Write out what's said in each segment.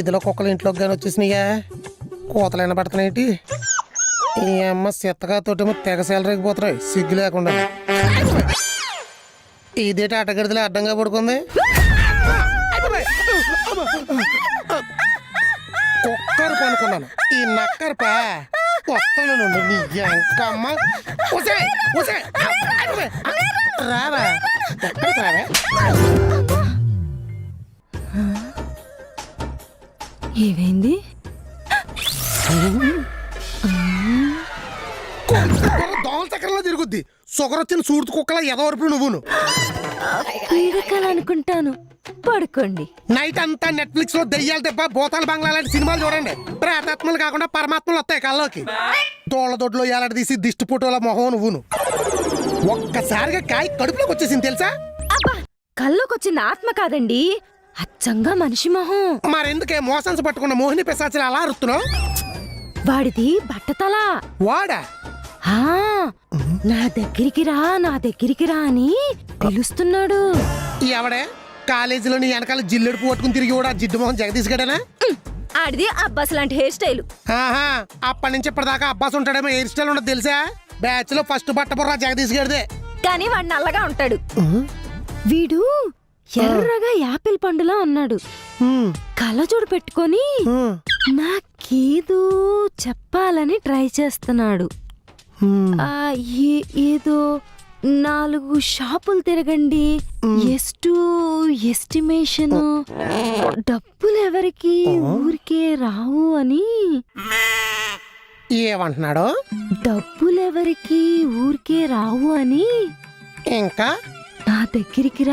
వీధిలో కుక్కలు ఇంట్లోకి కానీ వచ్చేసినాయా? కోతలైనా పడుతున్నాయేంటి? ఈ అమ్మ చెత్తగా తోటేమో తెగ సెలరేగిపోతున్నాయి సిగ్గు లేకుండా. ఇదేటి అడ్డగడిదలే అడ్డంగా పడుకుంది. కుక్కరు పనుకున్నాను, ఈ నక్కరపా వస్తాను నుండి నీ ఎంకమ్మ. రావా రావా. ఏమైంది? దోమల చక్రంలో తిరుగుద్ది. షుగర్ వచ్చిన సూర్తు కుక్కల ఎదవరపు నువ్వును. అనుకుంటాను, పడుకోండి. నైట్ అంతా నెట్ఫ్లిక్స్ లో దెయ్యాలు దెబ్బ భూతాల బంగ్లా లాంటి సినిమాలు చూడండి. ప్రేతాత్మలు కాకుండా పరమాత్మలు వస్తాయి కల్లోకి. దోళ్ళ దొడ్లో ఏలాడ తీసి దిష్టి పుట్టుల మొహం నువ్వును. ఒక్కసారిగా కాయ కడుపులోకి వచ్చేసింది తెలుసా? కల్లోకి వచ్చిన ఆత్మ కాదండి, అచ్చంగా మనిషి మొహం. మరెందుకే మోసన్స్ పట్టుకున్న మోహిని పిశాచిని అలా అరుస్తున్నావు? వాడిది బట్టతల. వాడా? నా దగ్గరికి రా అని పిలుస్తున్నాడు. ఎవడే? కాలేజీలో నీ వెనకాల జిల్లెడుపు పట్టుకుని తిరిగి కూడా జిడ్డు మొహం జగదీష్ గడేనా? ఆడిది అబ్బాస్ లాంటి హెయిర్ స్టైల్. అప్పటి నుంచి ఇప్పటిదాకా అబ్బాస్ ఉంటాడేమో హెయిర్ స్టైల్ ఉండదు తెలుసా? బ్యాచ్ లో ఫస్ట్ బట్టబుర్రా జగదీష్ గడిదే. కానీ వాడు నల్లగా ఉంటాడు. వీడు ఎర్రగా యాపిల్ పండులా ఉన్నాడు. కళ్ళజోడు పెట్టుకొని నాకేదో చెప్పాలని ట్రై చేస్తున్నాడు. ఏదో 4 షాపులు తిరగండి, ఎస్టిమేషన్, డబ్బులు ఎవరికి ఊరికే రావు అని. ఏమంటున్నాడు? డబ్బులు ఎవరికి ఊరికే రావు అని. ఇంకా నా దగ్గరికి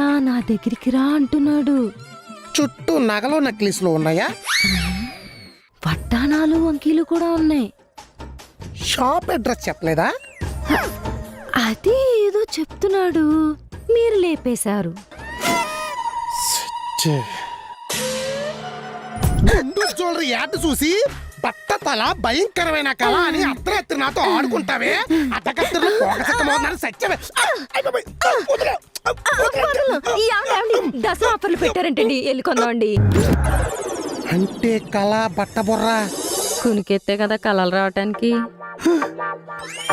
రా అంటున్నాడు. చుట్టూ నగలు నక్లీసులు ఉన్నాయా? వడ్డానాలు వంకీలు కూడా ఉన్నాయి. షాప్ అడ్రస్ చెప్పలేదా? అది ఏదో చెప్తున్నాడు, మీరు లేపేశారు. జ్యువెలరీ యాడ్ చూసి బట్ట తల భయంకరమైన కళ అని అర్ధరాత్రి నాతో ఆడుకుంటావే. అడ్డకత్తులు సత్యమే. దసరా ఆఫర్లు పెట్టారంటండి, వెళ్ళి కొందామండి. అంటే కళ బట్ట బుర్ర కునికెత్తే కదా కళలు రావటానికి.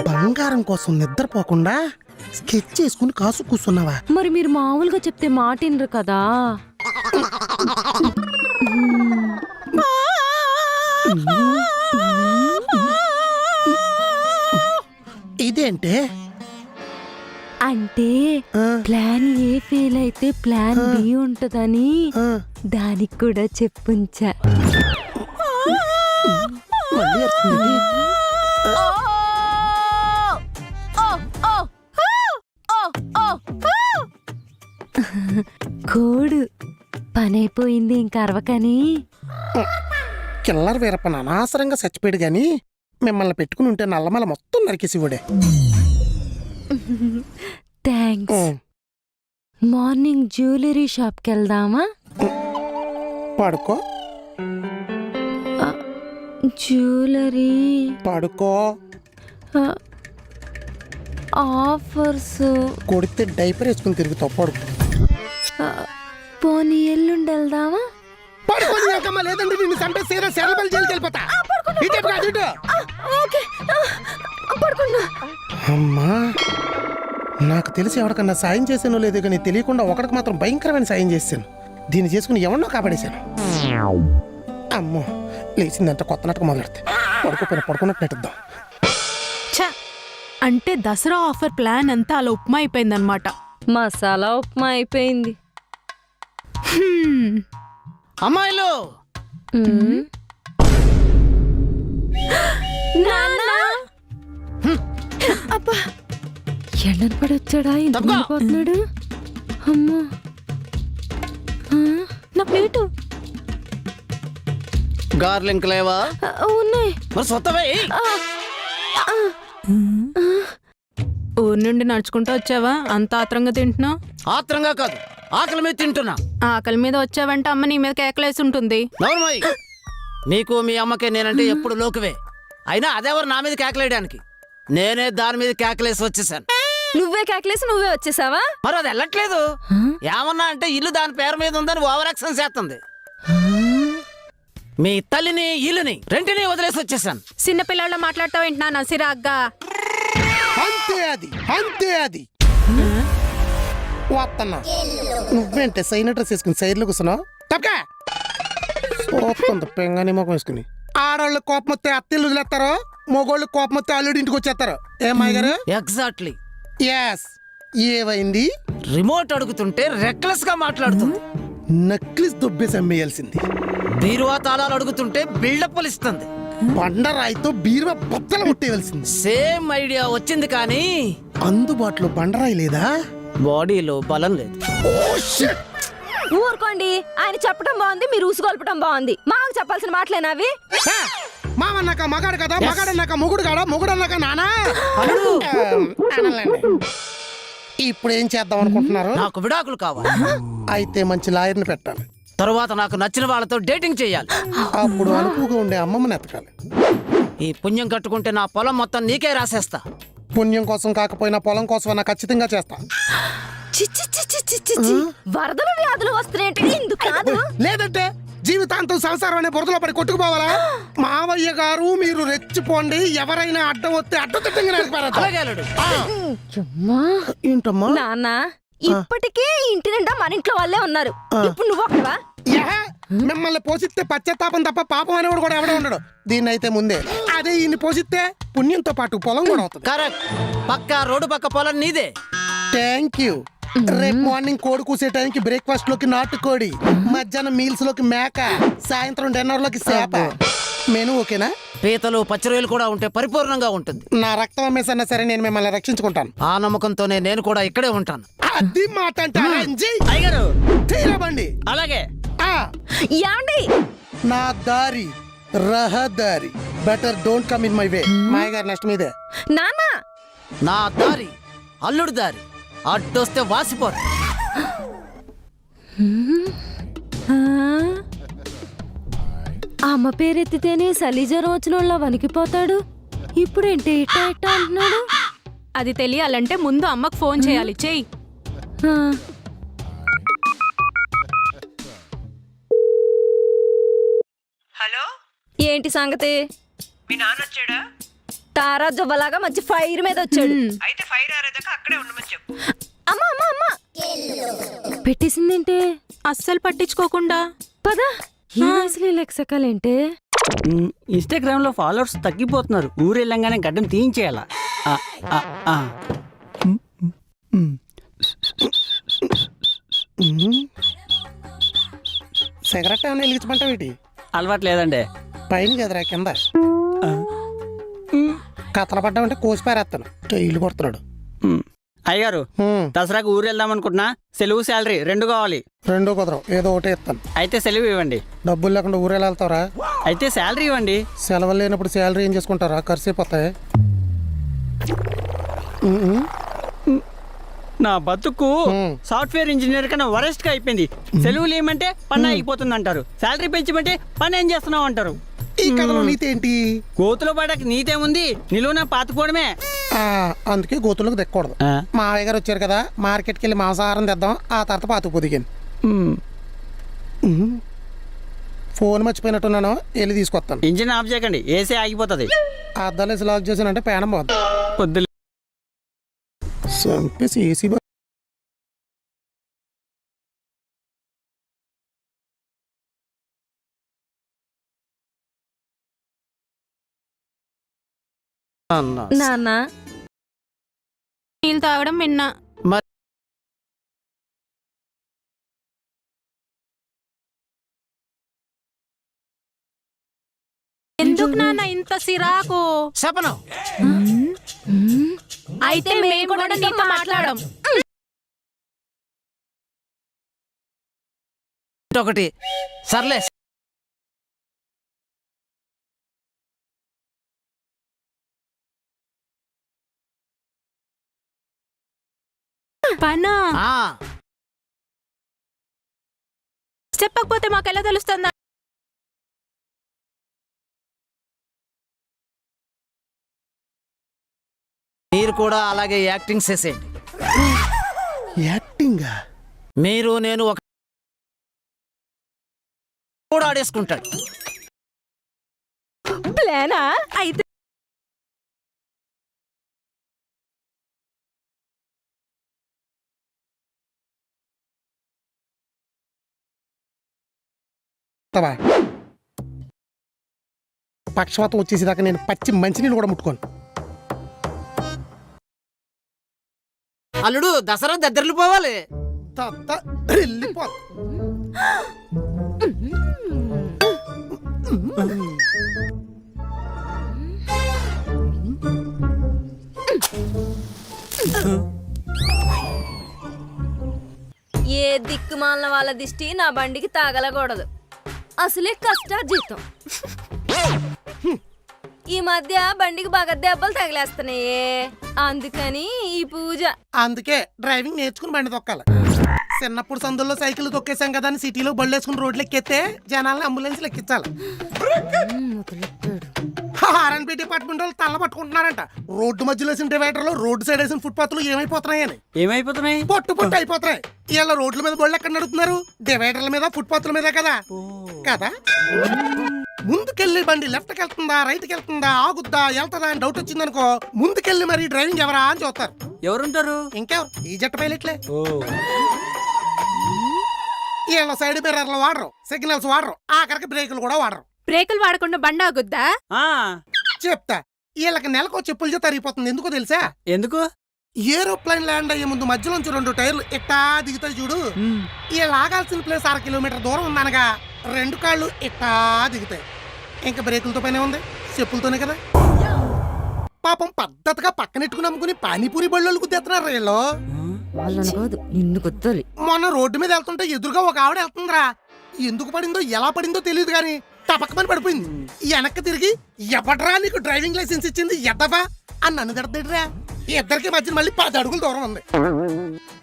బంగారం కోసం నిద్రపోకుండా స్కెచ్ చేసుకుని కాసు కూర్చున్నావా? మరి మీరు మామూలుగా చెప్తే మాట వినరు కదా. ఇదేంటే? అంటే ప్లాన్ ఏ ఫెయిల్ అయితే ప్లాన్ బి ఉంటదని దానికి కూడా చెప్పుంచా. కోడు పనైపోయింది, ఇంక అరవకని. కిల్లర్ వీరప్పని అనవసరంగా చచ్చిపోయాడు గాని మిమ్మల్ని పెట్టుకుని ఉంటే నల్లమల మొత్తం నరికేసివాడే. థ్యాంక్స్. మార్నింగ్ జ్యువెలరీ షాప్కి వెళ్దామా? పడుకో. జ్యువెలరీ పడుకో. ఆఫర్స్ కొడితే డైపర్ వేసుకుని తిరుగుతావు. పడుకో. పోనీ ఎల్లుండి వెళ్దామా? లేదంటే నిన్ను చంపేసి సెరబల్ జైలుకి వెళ్ళిపోతా. అమ్మా, నాకు తెలిసి ఎవరికన్నా సాయం చేసానో లేదో కానీ తెలియకుండా ఒకడికి మాత్రం భయంకరమైన సాయం చేశాను. దీన్ని చేసుకుని ఎవరినో కాపాడేశాను. అమ్మో, లేచిందంటే కొత్త నాటకం మొదలెడితే పడుకున్నట్టు నెట్టుద్దాం. అంటే దసరా ఆఫర్ ప్లాన్ అంతా అలా ఉప్మా అయిపోయిందనమాట. మసాలా ఉప్మా అయిపోయింది. అమ్మాయిలు, అబ్బా, ఎండను పడి వచ్చాడా? ఇంటిపోతున్నాడు. అమ్మా, నా ప్లేటు. గార్లింక్ లేవా? ఉన్నాయి. మరి సొత్తవే. ఊరు నుండి నడుచుకుంటూ వచ్చావా? అంత ఆత్రంగా తింటున్నావు? ఆత్రంగా కాదు, ఆకలి మీద తింటున్నా. ఆకలి మీద వచ్చావంటే అమ్మ నీ మీద కేకలేసి ఉంటుంది. నీకు మీ అమ్మకే నేనంటే ఎప్పుడు లోకువే. అయినా అదెవరు నా మీద కేకలేయడానికి? నేనే దాని మీద కేకలేసి వచ్చేసాను. నువ్వే కేకలేసి నువ్వే వచ్చేసావా? మరి అది వెళ్ళట్లేదు. ఏమన్నా అంటే ఇల్లు దాని పేరు మీద ఉందని ఓవర్ యాక్షన్ చేస్తుంది. మీ తల్లిని ఇల్లుని రెంటిని వదిలేసి వచ్చేసాను. చిన్నపిల్లల మాట్లాడతావు ఏంటి నాన్న సిరాగ్గా? అంతే అది వస్తున్నా. నువ్వేంటే సైన్ డ్రెస్ వేసుకుని సైడ్లో కూర్చున్నావు? తప్పకా చూస్తుంది పెంగాని ముఖం వేసుకుని. ఆడవాళ్ళు కోపం వస్తే అత్తిల్లు వదిలేస్తారో, మగోళ్ళు కోపం వస్తే అల్లుడి ఇంటికి వచ్చేస్తారు. ఏమాయి గారు? ఎగ్జాక్ట్లీ. ఎస్. ఏమైంది? రిమోట్ అడుగుతుంటే రెక్లెస్ గా మాట్లాడుతుంది. నక్లిస్ దొబ్బేసి అమ్మేయాల్సింది. బీరువా తాళాలు అడుగుతుంటే బిల్డప్లు ఇస్తుంది. బండరాయితో బీరువా బొత్తలు ముట్టేయవలసింది. సేమ్ ఐడియా వచ్చింది కానీ అందుబాటులో బండరాయి లేదా? బాడీలో బలం లేదు. ఊరుకోండి, ఆయన చెప్పడం బాగుంది, మీరు ఊసుగొల్పడం బాగుంది. మాకు చెప్పాల్సిన మాటలేనావి? మామన్నాక మగాడు కదా, మగాడన్నాక మొగుడు కాడా, మొగుడు అన్నాక నానా. ఇప్పుడు ఏం చేద్దాం అనుకుంటున్నారు? నాకు విడాకులు కావాలి. అయితే మంచి లాయర్ని పెట్టాలి. తరువాత నాకు నచ్చిన వాళ్ళతో డేటింగ్ చేయాలి. అప్పుడు అనుకుగా ఉండే అమ్మమ్మని ఎతకాలి. ఈ పుణ్యం కట్టుకుంటే నా పొలం మొత్తం నీకే రాసేస్తా. పుణ్యం కోసం కాకపోయినా పొలం కోసం నా ఖచ్చితంగా చేస్తా. చిచ్చి చిచ్చి చిచ్చి చి. వరదలు వ్యాధులు వస్తున్నాయంటే ఇందుకు కాదు. లేదంటే జీవితాంతం సంసారం అనే బురదలో పడి కొట్టుకుపోవాలా? మావయ్య గారు మీరు రెచ్చిపోండి, ఎవరైనా అడ్డం వస్తే అడ్డదిడ్డంగా అలాగే అల్లుడు. ఏంటమ్మా? నాన్న ఇప్పటికే ఇంటి నిండా మన ఇంట్లో వాళ్ళే ఉన్నారు. ఇప్పుడు నువ్వు ఒకవా? మిమ్మల్ని పోషిస్తే పశ్చాత్తాపం తప్ప పాపం అనేవాడు కూడా ఎవడో ఉండడు. దీన్ని అయితే ముందే, అదే ఈయన్ని పోషిస్తే పుణ్యంతో పాటు పొలం కూడా అవుతుంది. కరెక్ట్. పక్క రోడ్డు పక్క పొలం నీదే. Thank you. రేపు మార్నింగ్ కోడి కూసే టైంకి బ్రేక్ఫాస్ట్ లోకి నాటుకోడి, మధ్యాహ్నం మీల్స్ లోకి మేక, సాయంత్రం డిన్నర్ లోకి చేప. మెను ఓకేనా? పీతలు పచ్చిరొయ్యలు కూడా ఉంటే పరిపూర్ణంగా ఉంటుంది. నా రక్తం అమ్మేసన్నా సరే నేను మిమ్మల్ని రక్షించుకుంటాను. ఆ నమ్మకంతోనే నేను కూడా ఇక్కడే ఉంటాను. అది మాట అంటే అయ్యగారు తీరబండి. అలాగే. యాండి నా దారి రహదారి. Better don't come in my way. Maya గారు నెక్స్ట్ మీదే. నాన్న నా దారి అల్లుడు దారి, అడ్డొస్తే వాసిపోరు. అమ్మ పేరెత్తితేనే చలి జ్వరం వచ్చిన వణికిపోతాడు. ఇప్పుడేంటి ఇట్టా ఇట్టా అంటున్నాడు? అది తెలియాలంటే ముందు అమ్మకు ఫోన్ చేయాలి. చెయ్యి. ఆ, హలో, ఏంటి సంగతి? మీ నాన్న వచ్చాడా? తారా జువ్వలాగా మంచి ఫైర్ మీద వచ్చాడు. అయితే ఫైర్ ఆరేదాకా అక్కడే ఉండమని చెప్పు. అమ్మా అమ్మా అమ్మా పెట్టేసిందేంటి? అస్సలు పట్టించుకోకుండా పదా ఈ వయసులో లెక్సకాలేంటే? ఇన్స్టాగ్రామ్ లో ఫాలోవర్స్ తగ్గిపోతున్నారు. ఊరు వెళ్ళంగానే గడ్డం తీయించేయాలా? సిగరెట్ ఏమైనా వెలిగించమంటావు? వీటి అలవాటు లేదండి. పైన కదరా కింద కథలు పడ్డామంటే కోసి పారేస్తాను. ఇల్లు కొడుతున్నాడు. అయ్యారు, దసరాకు ఊరు వెళ్దాం అనుకుంటున్నా. సెలవు శాలరీ 2 కావాలి. 2 కుదరవు, ఏదో ఒకటే ఇస్తాను. అయితే సెలవు ఇవ్వండి. డబ్బులు లేకుండా ఊరేళ్ళు వెళ్తావరా? అయితే శాలరీ ఇవ్వండి. సెలవులు లేనప్పుడు శాలరీ ఏం చేసుకుంటారా? ఖర్చు అయిపోతాయి. నా బతుకు సాఫ్ట్వేర్ ఇంజనీర్ కన్నా వరెస్ట్ గా అయిపోయింది. సెలవులు ఏమంటే పని అయిపోతుంది అంటారు, శాలరీ పెంచమంటే పని ఏం చేస్తున్నావు అంటారు. ఈ కథలో నీతి ఏంటి? గోతులో పడక నీతేముంది, నిలువున పాతుకోవడమే. అందుకే గోతులకు దెక్కకూడదు. మా అయ్య గారు వచ్చారు కదా, మార్కెట్కి వెళ్ళి మాంసాహారం తెద్దాం, ఆ తర్వాత పాతుకు పొదిగాను. ఫోన్ మర్చిపోయినట్టున్నాను, వెళ్ళి తీసుకొస్తాను. ఇంజిన్ ఆఫ్ చేయకండి, ఏసీ ఆగిపోతుంది. అద్దాలు వేసి లాక్ చేసానంటే పేనం పోద్ది. పొద్దులు చంపేసి ఏసీ నాన్న నీళ్ళు తాగడం విన్నా. మరి ఎందుకు నాన్న ఇంత సిరాకు? శపనం. అయితే మేము కూడా నీతో మాట్లాడడం. ఒకటి సర్లే. పనా? ఆ, చెప్పకపోతే మాకెలా తెలుస్తుందా? మీరు కూడా అలాగే యాక్టింగ్ చేసేయండి. యాక్టింగా? మీరు నేను ఒక కూడా ఆడేసుకుంటాడు. ప్లానా అయితే తవా పక్షవాతం వచ్చేసేదాకా నేను పచ్చి మంచినీళ్ళు కూడా ముట్టుకోను. అల్లుడు దసరా దగ్గరలు పోవాలి. తాత వెళ్ళిపో. ఏ దిక్కుమాలిన వాళ్ళ దిష్టి నా బండికి తాగలకూడదు. అసలే కష్టార్జితం. ఈ మధ్య బండికి బాగా దెబ్బలు తగిలేస్తున్నాయే, అందుకని ఈ పూజ. అందుకే డ్రైవింగ్ నేర్చుకుని బండి తొక్కాలి. చిన్నప్పుడు సందుల్లో సైకిల్ తొక్కేసాం కదా అని సిటీలో బళ్ళు వేసుకుని రోడ్లు ఎక్కితే జనాలను అంబులెన్స్ ఎక్కించాలి. ఆర్ఎన్బి డిపార్ట్మెంట్ వాళ్ళు తల్ల పట్టుకుంటున్నారంట. రోడ్డు మధ్యలో వేసిన డివైడర్లు, రోడ్డు సైడ్ వేసిన ఫుట్పాత్లు ఏమైపోతున్నాయని. ఏమైపోతున్నాయి? పొట్టు పొట్టు అయిపోతున్నాయి. ఇలా రోడ్ల మీద బళ్ళు ఎక్కడ నడుపుతున్నారు? డివైడర్ల మీద, ఫుట్పాత్ల మీద కదా కదా. ముందుకెళ్ళి బండి లెఫ్ట్కి వెళ్తుందా, రైట్కి వెళ్తుందా, ఆగుద్దా, వెళ్తుందా అని డౌట్ వచ్చిందనుకో, ముందుకెళ్ళి మరి డ్రైవింగ్ ఎవరా అని చూస్తారు. ఎవరుంటారు? ఇంకెవరు? ఈ జట్ట పైలట్లే. వీళ్ళ సైడ్ మిర్రర్లు వాడరు, సిగ్నల్స్ వాడరు, ఆఖరికి బ్రేకులు కూడా వాడరు. బ్రేకులు వాడకుండా బండి ఆగుద్దా? చెప్తా. వీళ్ళకి నెలకు చెప్పులు చేత తరిగిపోతుంది. ఎందుకో తెలుసా? ఎందుకు? ఏరోప్లేన్ ల్యాండ్ అయ్యే ముందు మధ్యలోంచి 2 టైర్లు ఇట్టా దిగుతాయి చూడు. వీళ్ళు ఆగాల్సిన ప్లేస్ 1 కిలోమీటర్ దూరం ఉందనగా 2 కాళ్ళు ఇట్టా దిగుతాయి. ఇంకా బ్రేకులతో పనే ఉంది, చెప్పులతోనే కదా. పాపం పద్ధతిగా పక్కనెట్టుకుని అమ్ముకుని పానీపూరి బళ్ళు గుద్దేస్తున్నారు వీళ్ళు. మొన్న రోడ్డు మీద వెళ్తుంటే ఎదురుగా ఒక ఆవిడ వెళ్తుందిరా. ఎందుకు పడిందో ఎలా పడిందో తెలియదు కానీ టపక్కమని పడిపోయింది. వెనక్కి తిరిగి ఎవడ్రా నీకు డ్రైవింగ్ లైసెన్స్ ఇచ్చింది ఎద్దవా అని నన్ను తిడతాడురా. ఇద్దరికి మధ్య మళ్ళీ 10 అడుగులు దూరం ఉంది.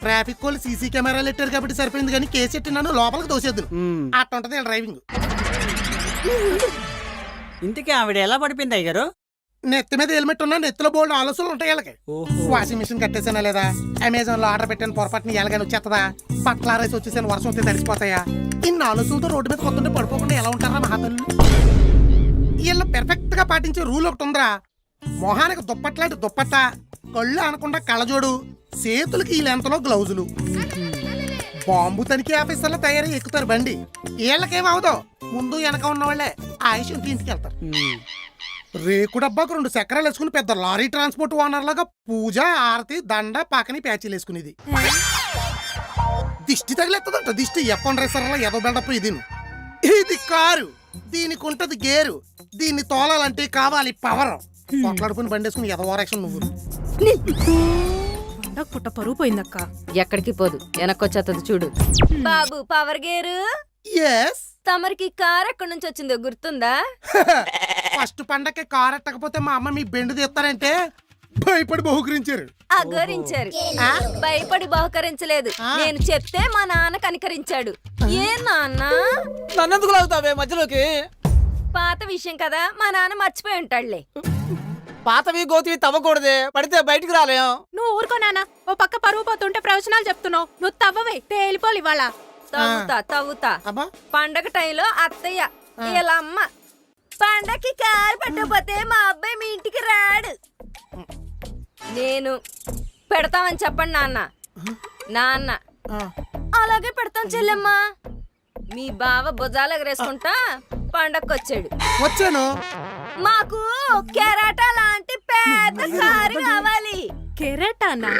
ట్రాఫిక్ వాళ్ళు సీసీ కెమెరాలు పెట్టారు కాబట్టి సరిపోయింది కానీ కేసు ఎట్టి నన్ను లోపలికి దోసేద్దు. అట్ట ఉంటది డ్రైవింగ్. ఇంతకీ ఆవిడ ఎలా పడిపోయింది అయ్యారు? నెత్తి మీద హెల్మెట్ ఉన్నా నెత్తిలో బోల్డ్ ఆలోచనలు ఉంటాయి వాళ్ళకి. వాషింగ్ మిషన్ కట్టేసానా లేదా, అమెజాన్ లో ఆర్డర్ పెట్టాను పొరపాటుని ఎలాగని వచ్చేస్తుందా, పట్ల రైస్ వచ్చేసాను వర్షం వస్తే తడిసిపోతాయా, ఇన్ని ఆలోచనలతో రోడ్డు మీద కొత్తుంటే పడిపోకుండా ఎలా ఉంటారా మహాతల్లు. వీళ్ళు పెర్ఫెక్ట్ గా పాటించే రూల్ ఒకటి ఉందిరా. మొహానికి దుప్పట్లాంటి దుప్పట్ట, కళ్ళు అనకుండా కళ్ళజోడు, చేతులకి ఈ లెంతలో గ్లౌజులు. బాంబు తనిఖీ ఆఫీసర్లు తయారై ఎక్కుతారు బండి. వీళ్ళకేమవుదో ముందు వెనక ఉన్న వాళ్ళే ఆయుష్ ఇంటికి వెళ్తారు. రేకు డబ్బాకు 2 చక్రాలు వేసుకుని పెద్ద లారీ ట్రాన్స్పోర్ట్ ఓనర్ లాగా పూజ, ఆరతి, దండ, పాకని ప్యాచీలు వేసుకునేది. దిష్టి తగిలేస్తుందంట. దిష్టి ఎఫ్ఎన్ రేసర్లా ఎదో బిల్డప్. ఇది కారు, దీనికి ఉంటది గేరు, దీన్ని తోలాలంటే కావాలి పవర్. కొట్లాడుకుని బండి వేసుకుని ఎదో ఓవరాక్షన్ నువ్వు. పుట్ట పరువు పోయిందక్క. ఎక్కడికి పోదు, వెనక్కొచ్చేస్తుంది చూడు. బాబు పవర్ గేరు. ఎస్. తమరికి కార్ ఎక్కడి నుంచి వచ్చిందో గుర్తుందా? ఫస్ట్ పండక్కి కారు ఎట్టకపోతే మా అమ్మ మీ బెండు తీస్తారంటే భయపడి బహుకరించారు. అగరించారు. భయపడి బహుకరించలేదు. నేను చెప్తే మా నాన్న కనికరించాడు. ఏ నాన్న నన్నెందుకు లాగుతావే మధ్యలోకి? పాత విషయం కదా, మా నాన్న మర్చిపోయి ఉంటాడులే. పాతవి గోతివి తవ్వకూడదే, పడితే బయటికి రాలేం. నువ్వు ఊరుకోనానా, ఓ పక్క పరువు పోతుంటే ప్రవచనాలు చెప్తున్నావు. నువ్వు తవ్వవే, తేలిపోలి ఇవాళ. తవ్వుతా. పండగ టైంలో అత్తయ్య ఇలా అమ్మ పండగకి కారు పట్టకపోతే మా అబ్బాయి మీ ఇంటికి రాడు. నేను పెడతామని చెప్పండి నాన్న. నాన్న అలాగే పెడతాం చెల్లెమ్మా. మీ బావ భుజాలు ఎగరేసుకుంటా పండక్కొచ్చాడు. వచ్చాను. మాకు కెరాటా లాంటి పెద్ద కారు కావాలి. కెరటానా?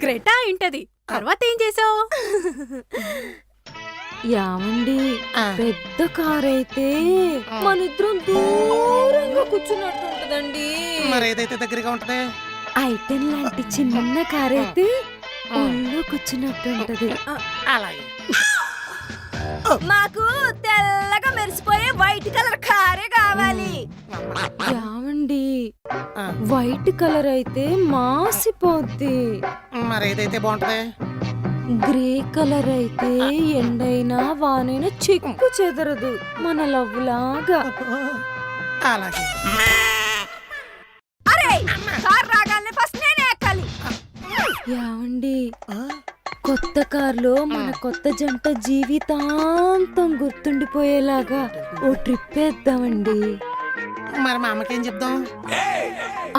క్రెటా ఏంటది? తర్వాత ఏం చేసావు? యామండి, పెద్ద కార్ అయితే మనిద్దరం దూరంగా కూర్చున్నట్టు ఉంటదండి. మరి ఏదైతే దగ్గరగా ఉంటది? ఐటెన్ లాంటి చిన్న కార్ అయితే ఒళ్ళో కూర్చున్నట్టు ఉంటది. అలాగే. మాకు తెల్లగా మెరిసిపోయే వైట్ కలర్ కారే కావాలి. యామండి, వైట్ కలర్ అయితే మాసిపోద్ది. మరి ఏదైతే బాగుంటది? గ్రే కలర్ అయితే ఎండైనా వానైనా చెక్కు చెదరదు, మన లవ్ లాగా. అలాగే. అరే కార్ రాగానే ఫస్ట్ నేనే ఎక్కాలి. యావండి, కొత్త కార్లో మన కొత్త జంట జీవితాంతం గుర్తుండిపోయేలాగా ఓ ట్రిప్ వేద్దామండి. మరి మా అమ్మకేం చెప్దాం?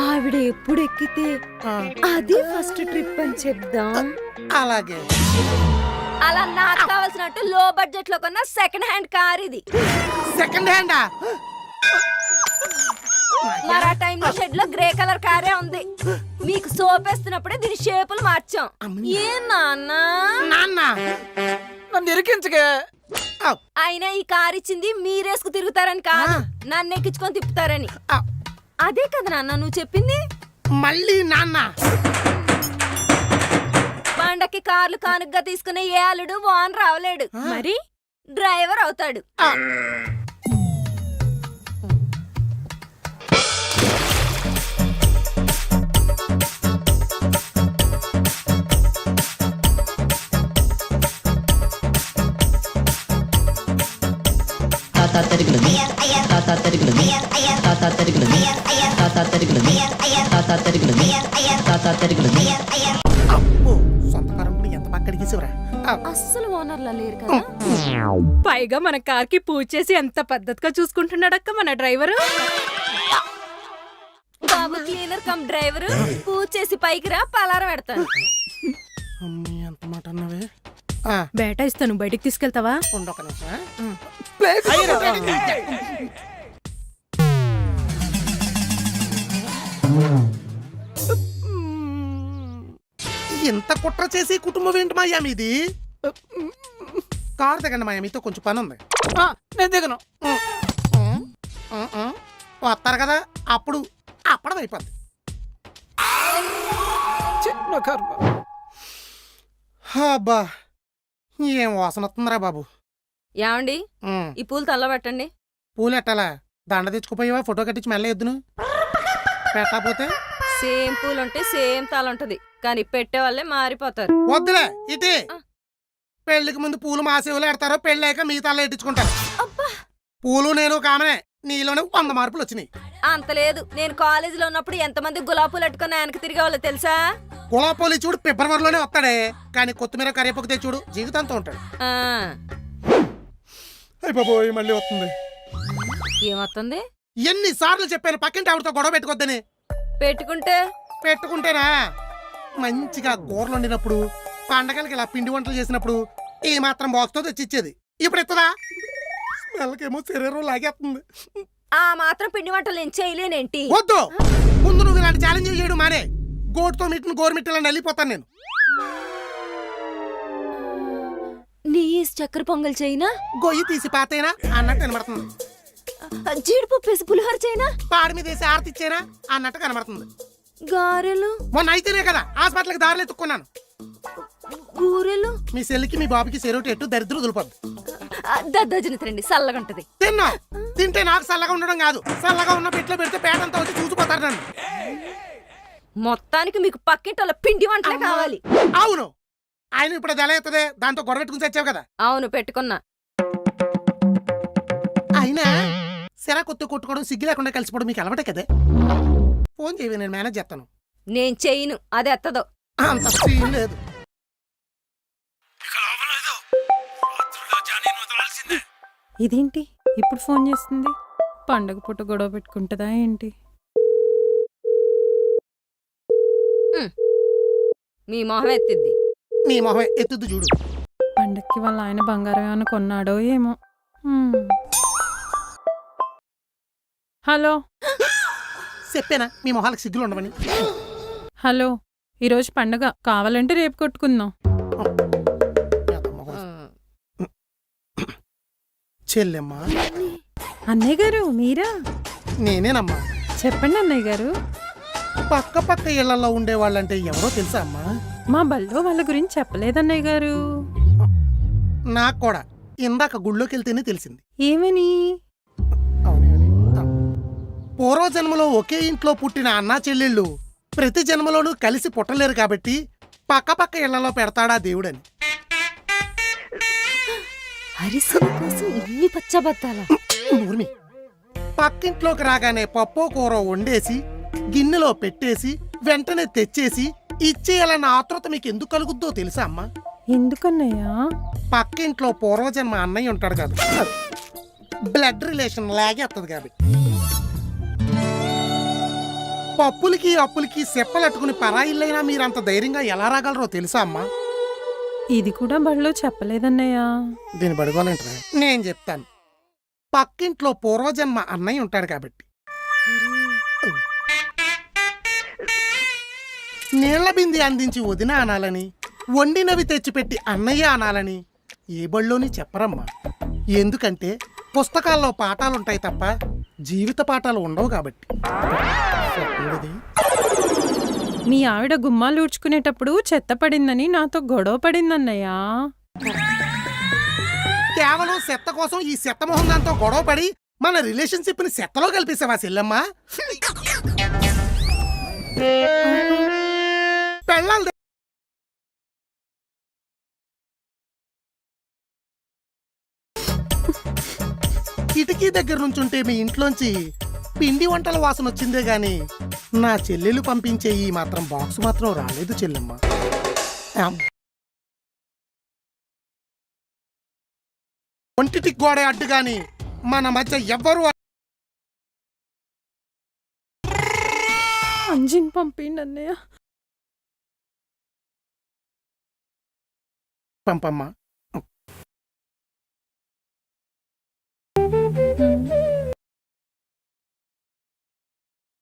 ఆవిడ ఎప్పుడు ఎక్కితే ఆ, అది ఫస్ట్ ట్రిప్ అని చెప్దాం. అలాగే. అలా నాకు కావాల్సినట్టు లో బడ్జెట్ లో కొన్న సెకండ్ హ్యాండ్ కార్ ఇది. సెకండ్ హ్యాండా? మరి ఆ టైంలో షెడ్ లో గ్రే కలర్ కారే ఉంది. మీకు సోపేస్తున్నప్పుడే దీని షేపులు మార్చాం. ఏ నాన్న నాన్న నన్ను ఇరికించగా. ఆ, అయినా ఈ కార్ ఇచ్చింది మీరేసుకు తిరుగుతారని కాదు, నన్ను ఎక్కించుకొని తిప్పుతారని. ఆ, అదే కదా నాన్న నువ్వు చెప్పింది. మళ్ళీ నాన్న. పండక్కి కార్లు కానుకగా తీసుకునే ఏ అల్లుడు వాన్ రావలేడు, మరి డ్రైవర్ అవుతాడు. ఆ, అబ్బో, సొంత కారు ఎంత పక్కడికిసివరా? అస్సలు ఓనర్లా లేరు కదా. పైగా మన కార్ కి పూజ చేసి ఎంత పద్ధతిగా చూసుకుంటున్నాడక్క మన డ్రైవరు. బాబు క్లీనర్ కమ్ డ్రైవర్, పూజ చేసి పైకి రా పలారం పెడతాను. అమ్మీ ఎంత మాట అన్నవే. బేటా ఇస్తాను, బయటికి తీసుకెళ్తావా? ఉండొక నిమిషం. ఇంత కుట్ర చేసి కుటుంబం ఏంటి మాయా మీది? కారు దిగండి మాయా, మీతో కొంచెం పని ఉంది. నేను దిగను. వస్తారు కదా, అప్పుడు అప్పడం అయిపోద్ది. చిన్న కర్మ. అబ్బా, ఏం వాసన వస్తుందిరా బాబు. ఏమండి ఉమ్, ఈ పూలు తల్ల పెట్టండి. పూలు ఎట్టాలా? దండ తెచ్చుకుపోయావా? ఫోటో కట్టించి మెల్ల ఎద్దును పెట్టకపోతే సేమ్ పూలు ఉంటే సేమ్ తాళ ఉంటది, కానీ పెట్టే వాళ్ళే మారిపోతారు. వద్దులే ఇటీ. పెళ్లికి ముందు పూలు మా సేవలు ఎడతారో, పెళ్ళాక మిగతా ఎట్టించుకుంటారు. అబ్బా పూలు నేను కామనే, నీలోనే 100 మార్పులు వచ్చినాయి. అంత లేదు, నేను కాలేజీలో ఉన్నప్పుడు ఎంతమంది గులాబీలు పెట్టుకుని ఆయనకి తిరిగేవాళ్ళు తెలుసా? గులాబీ చూడు ఫిబ్రవరిలోనే వస్తాడే, కానీ కొత్తిమీర కరివేపాకు తెచ్చి చూడు జీవితాంతం ఉంటాడు. ఆ, అయిపోయి మళ్ళీ వస్తుంది. ఏమవుతుంది? ఎన్నిసార్లు చెప్పాను పక్కింటి ఆవిడతో గొడవ పెట్టుకోద్దని. పెట్టుకుంటే పెట్టుకుంటేనా మంచిగా కూరలు వండినప్పుడు, పండగలకి ఇలా పిండి వంటలు చేసినప్పుడు ఈ మాత్రం బాక్స్తో తెచ్చిచ్చేది. ఇప్పుడు ఎత్తదా? స్మెల్కేమో శరీరం లాగేస్తుంది. ఆ మాత్రం పిండి వంటలు నేను చేయలేనేంటి? వద్దు, ముందు నువ్వు ఇలాంటి ఛాలెంజ్ చేయడం మానే. గోటుతో మిట్టిన గోరుమిట్టలని వెళ్ళిపోతాను నేను. నీ చక్కెర పొంగల్ చేయనా? గొయ్యి తీసి పాతేనా అన్నట్టు కనబడుతుంది. జీడిపప్పు వేసి పులిహోర చేయనా? పాడి మీద వేసి ఆరతిచ్చేనా అన్నట్టు కనబడుతుంది. గారెలు? మొన్న అయితేనే కదా హాస్పిటల్కి దారిలో ఎత్తుక్కున్నాను. కూరెలు? మీ సెల్లికి మీ బాబుకి సెరోటి ఎట్టు దరిద్రం దులిపోద్ది. దద్దోజన తినండి, చల్లగా ఉంటది. తిన్నా తింటే నాకు చల్లగా ఉండడం కాదు, చల్లగా ఉన్న పెట్లో పెడితే పేటంతా వచ్చి చూసిపోతారు నన్ను. మొత్తానికి మీకు పక్కింటోళ్ళ పిండి వంటలే కావాలి. అవును, ఆయన ఇప్పుడు అది ఎలా అవుతుంది? దాంతో గొడవ పెట్టుకుని వచ్చావు కదా. అవును పెట్టుకున్నా. అయినా సిరా కొత్త కొట్టుకోవడం, సిగ్గు లేకుండా కలిసిపోవడం మీకు అలవాటే కదే. ఫోన్ చేయవి, నేను మేనేజ్ చేస్తాను. నేను చెయ్యను, అది ఎత్తదో. అంత సీన్ లేదు. ఇదేంటి ఇప్పుడు ఫోన్ చేస్తుంది? పండగ పూట గొడవ పెట్టుకుంటుందా ఏంటి? మీ మొహం ఎత్తిద్ది. నీ మొహం ఎత్తుద్దు చూడు. పండక్కి వాళ్ళ ఆయన బంగారం ఏమైనా కొన్నాడో ఏమో. హలో చెప్పానా మీ మొహాలకు సిగ్గులు ఉండవని? హలో, ఈరోజు పండగ, కావాలంటే రేపు కొట్టుకుందాం. చెల్లెమ్మా. అన్నయ్య గారు మీరా? నేనేనమ్మా. చెప్పండి అన్నయ్య గారు. పక్క పక్క ఇళ్లలో ఉండేవాళ్ళంటే ఎవరో తెలుసా అమ్మా? మా బల్లో వాళ్ళ గురించి చెప్పలేదన్నయ్య గారు. నాకు కూడా ఇందాక గుళ్ళోకి వెళ్తేనే తెలిసింది. ఏమని? పూర్వజన్మలో ఒకే ఇంట్లో పుట్టిన అన్నా చెల్లెళ్ళు ప్రతి జన్మలోనూ కలిసి పుట్టలేరు కాబట్టి పక్క పక్క ఇళ్లలో పెడతాడా దేవుడని. హరిశ్రీ కోసం ఇన్ని పచ్చబద్దాలా? ఊర్మి, పక్కింట్లోకి రాగానే పప్పు కూర వండేసి గిన్నెలో పెట్టేసి వెంటనే తెచ్చేసి ఇచ్చేయాలన్న ఆతృత మీకు ఎందుకు కలుగుద్దో తెలుసా అమ్మా? ఎందుకన్నయ్యా? పక్కింట్లో పూర్వజన్మ అన్నయ్య ఉంటాడు కాదు, బ్లడ్ రిలేషన్ లాగేస్తుంది కాబట్టి. పప్పులకి అప్పులకి సెప్పలట్టుకుని పరాయిల్లైనా మీరంత ధైర్యంగా ఎలా రాగలరో తెలుసా అమ్మా? ఇది కూడా బడిలో చెప్పలేదన్నయ్య. దీని పడుకోవాలంటారా? నేను చెప్తాను. పక్కింట్లో పూర్వజన్మ అన్నయ్య ఉంటాడు కాబట్టి. నీళ్ల బింది అందించి వదిన అనాలని, వండినవి తెచ్చిపెట్టి అన్నయ్య అనాలని ఏ బళ్ళోని చెప్పరమ్మా. ఎందుకంటే పుస్తకాల్లో పాఠాలుంటాయి తప్ప జీవిత పాఠాలు ఉండవు కాబట్టి. ఏంటిది? మీ ఆవిడ గుమ్మాలు ఊడ్చుకునేటప్పుడు చెత్త పడిందని నాతో గొడవ పడిందన్నయ్య. కేవలం చెత్త కోసం ఈ చెత్త మొహం దాంతో గొడవ పడి మన రిలేషన్షిప్ ని చెత్తలో కల్పిస్తావా చెల్లెమ్మా? పెళ్ళాలి కిటికీ దగ్గర నుంచుంటే మీ ఇంట్లోంచి పిండి వంటల వాసన వచ్చిందే గాని నా చెల్లెలు పంపించే ఈ మాత్రం బాక్స్ మాత్రం రాలేదు చెల్లెమ్మ. ఒంటిటికి గోడ అడ్డు గాని మన మధ్య ఎవ్వరు అంజిన్ పంపిండి అన్నయ్య. పంపమ్మా.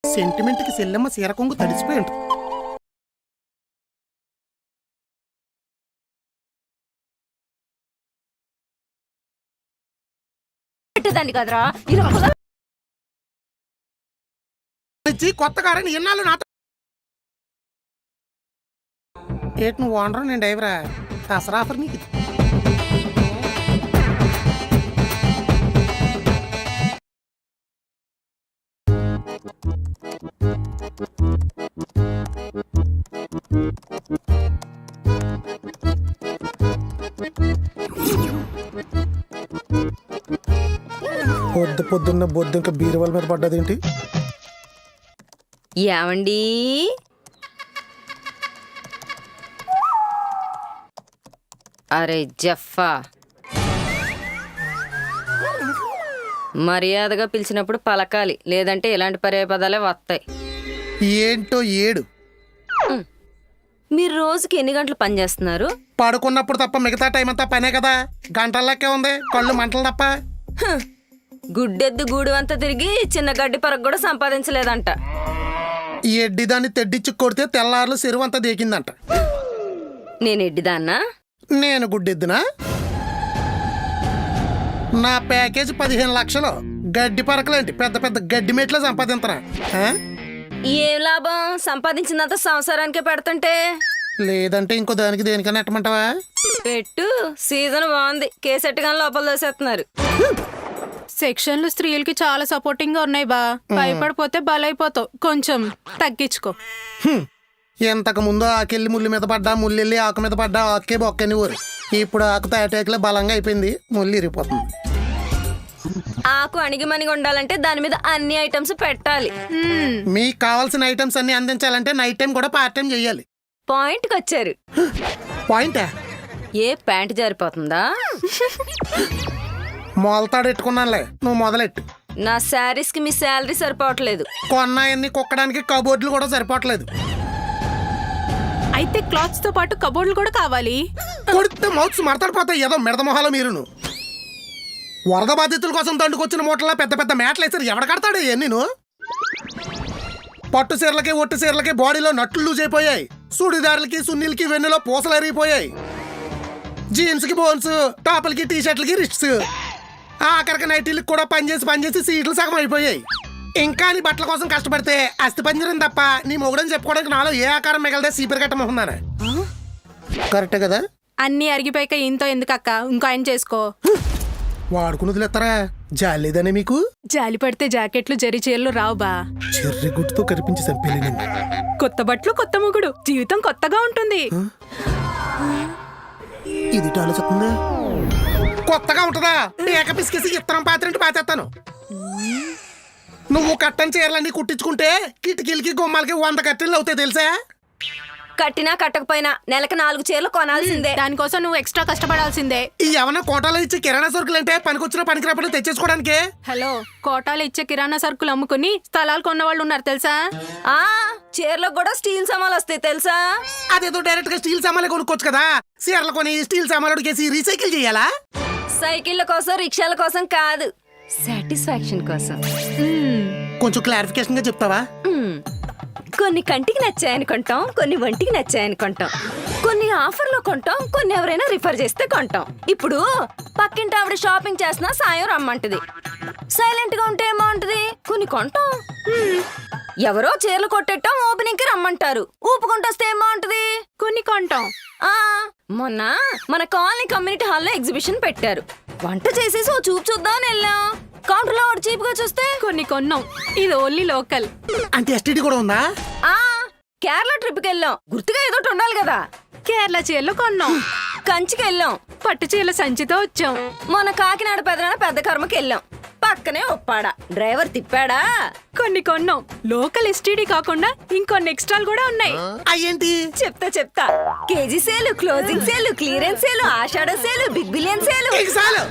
సెంటిమెంట్ కి సెల్లెమ్మ సీరకొంగు తడిసిపోయి ఉంటుంది. పెట్టేదాన్ని కదరా కొత్త కారని ఎన్నాళ్ళు నాతో ఏటి నువ్వు ఓనరు నేను డ్రైవరా? దసరా ఆఫర్ నీకు. పొద్దున్న బొద్దుంక బీరువాల మీద పడ్డదేంటి? ఏమండి అరే జఫా, మర్యాదగా పిలిచినప్పుడు పలకాలి, లేదంటే ఇలాంటి పర్యాపదాలే వస్తాయి. ఏంటో ఏడు. మీరు రోజుకి ఎన్ని గంటలు పని చేస్తున్నారు? పడుకున్నప్పుడు తప్ప మిగతా టైం అంతా పనే కదా. గంటల్లోకే ఉంది, కళ్ళు మంటలు తప్ప. గుడ్డెద్దు గూడు అంతా తిరిగి చిన్న గడ్డి పరకు కూడా సంపాదించలేదంట. ఈ ఎడ్డిదాన్ని తెడ్డిచ్చి కొడితే తెల్లారులు చెరువు అంతా దేకిందంట. నేను ఎడ్డిదాన్నా? నేను గుడ్డెద్దునా? నా ప్యాకేజ్ 15 లక్షలు. గడ్డి పరకలేంటి పెద్ద పెద్ద గడ్డి మెట్లే సంపాదించరా? ఏం లాభం? సంపాదించినంత సంవత్సరానికే పెడుతుంటే. లేదంటే ఇంకో దానికి దేనికన్నా ఎట్టమంటావా? పెట్టు, సీజన్ బాగుంది, కేసెట్టుగా లోపల దోసేస్తున్నారు. సెక్షన్లు స్త్రీలకి చాలా సపోర్టింగ్ గా ఉన్నాయి బా. భయపడిపోతే బలైపోతావు, కొంచెం తగ్గించుకో. ఇంతకు ముందు ఆకెళ్ళి ముళ్ళు మీద పడ్డా, ముళ్ళెళ్ళి ఆకు మీద పడ్డా ఆకే బొక్కని ఊరు. ఇప్పుడు ఆకు తాటాకులే బలంగా అయిపోయింది, ముళ్ళు ఇరిగిపోతుంది. ఆకు అణిగిమణిగి ఉండాలంటే దాని మీద అన్ని ఐటమ్స్ పెట్టాలి. మీకు కావాల్సిన ఐటమ్స్ అన్ని అందించాలంటే నైట్ టైం కూడా పార్ట్ టైం చెయ్యాలి. పాయింట్కి వచ్చారు. పాయింటా? ఏ ప్యాంట్ జారిపోతుందా? మొలతాడు ఎట్టుకున్నానులే, నువ్వు మొదలెట్టు. నా శారీస్ కి మీ శాలరీ సరిపోవట్లేదు. కొన్నాయన్ని కుక్కడానికి కబోర్డులు కూడా సరిపోవట్లేదు. అయితే క్లాత్స్ తో పాటు కబోర్డులు కూడా కావాలి. కొడితే మౌత్స్ మడతడిపోతాయి, ఏదో మిడత మొహాల మీరును. వరద బాధితుల కోసం దండుకొచ్చిన మూటలా పెద్ద పెద్ద మేటలు వేసారు. ఎవడ కడతాడు ఇవన్నీ? పట్టు చీరలకి ఒట్టు చీరలకి బాడీలో నట్లు లూజ్ అయిపోయాయి. సుడిదారులకి సున్నీలకి వెన్నులో పూసలు అరిగిపోయాయి. జీన్స్ కి బోన్స్, టాపులకి టీషర్ట్లకి రిస్ట్స్, ఆఖరికి నైటీలకు కూడా పనిచేసి సీట్లు సగం అయిపోయాయి. ఇంకా నీ బట్టల కోసం కష్టపడితే అస్థి పంజరం తప్ప నీ మొగుడని చెప్పుకోవడానికి నాలో ఏ ఆకారం మిగలదే సీపర్ కట్టమన్నాను. కరెక్టే కదా? అన్ని అరిగిపోయాక ఇంతో ఎందుకు అక్క, ఇంకో ఆయన చేసుకో. వాడుకుని వదిలేస్తారా? జాలి లేదనే మీకు? జాలి పడితే జాకెట్లు జరి చీరలు రావు బా. చెర్రి గుట్టుతో కనిపించి చంపేలేను. కొత్త బట్టలు కొత్త మొగుడు, జీవితం కొత్తగా ఉంటుంది. ఇది ఆలోచిస్తుందా? కొత్తగా ఉంటుందా? ఏక పిసికేసి ఇత్తనం పాత్రంటే పాతేస్తాను. నువ్వు కట్టని చీరలన్నీ కుట్టించుకుంటే కిటికీలకి గుమ్మాలకి 100 కట్టెలు అవుతాయి తెలుసా? కట్టినా కట్టకపోయినా నెలకు 4 చీరలు కొనాల్సిందే. దానికోసం నువ్వు ఎక్స్ట్రా కష్టపడాల్సిందే. ఈ ఏమన్నా కోటాలో ఇచ్చే కిరాణా సరుకులు అంటే పనికొచ్చిన పనికిరాపడి తెచ్చేసుకోవడానికి. హలో, కోటాలు ఇచ్చే కిరాణా సరుకులు అమ్ముకుని స్థలాలు కొన్న వాళ్ళు ఉన్నారు తెలుసా? ఆ చీరలకు కూడా స్టీల్ సామాన్లు వస్తాయి తెలుసా? అదేదో డైరెక్ట్ గా స్టీల్ సామాన్లే కొనుక్కోవచ్చు కదా. చీరలు కొని స్టీల్ సామాన్లు అడిగేసి రీసైకిల్ చేయాలా? సైకిళ్ళ కోసం రిక్షాల కోసం కాదు, సాటిస్ఫాక్షన్ కోసం. కొంచెం క్లారిఫికేషన్ గా చెప్తావా? కొన్ని కంటికి నచ్చాయని కొంటాం, కొన్ని ఒంటికి నచ్చాయని కొంటాం, కొన్ని ఆఫర్లో కొంటాం, కొన్ని ఎవరైనా రిఫర్ చేస్తే కొంటాం. ఇప్పుడు పక్కింటి ఆవిడ షాపింగ్ చేసినా సాయం రమ్మంటది. సైలెంట్ గా ఉంటే ఏమంటది? కొన్ని కొంటాం. ఎవరో చీరలు కొట్టేటం ఓపెనింగ్ కి రమ్మంటారు. ఊపుకుంటొస్తే ఏమంటది? కొన్ని కొంటాం. ఆ మొన్న మన కాలనీ కమ్యూనిటీ హాల్లో ఎగ్జిబిషన్ పెట్టారు. వంట చేసేసి ఓ చూపు చూద్దామని వెళ్ళాం. కౌంటర్ లో చీప్ గా చూస్తే కొన్ని కొన్నాం. ఇది ఓన్లీ లోకల్. అంటే ఎస్టీడీ కూడా ఉందా? ఆ కేరళ ట్రిప్ కి వెళ్ళాం. గుర్తుగా ఏదో ఒకటి ఉండాలి కదా. కేరళ చీరలు కొన్నాం. కంచికి వెళ్ళాం. పట్టు చీరల సంచితో వచ్చాం. మన కాకినాడ పెద్ద కర్మకి వెళ్ళాం. పక్కనే ఒప్పాడా డ్రైవర్ తిప్పాడా. కొన్ని కొన్నాం. లోకల్ ఎస్టీడీ కాకుండా ఇంకొన్ని ఎక్స్ట్రాలు కూడా ఉన్నాయి. అయ్యేంటి? చెప్తా KG sale, closing sale, clearance sale, ఆషాఢ సేలు, బిగ్ బిలియన్ సేలు. చాలు.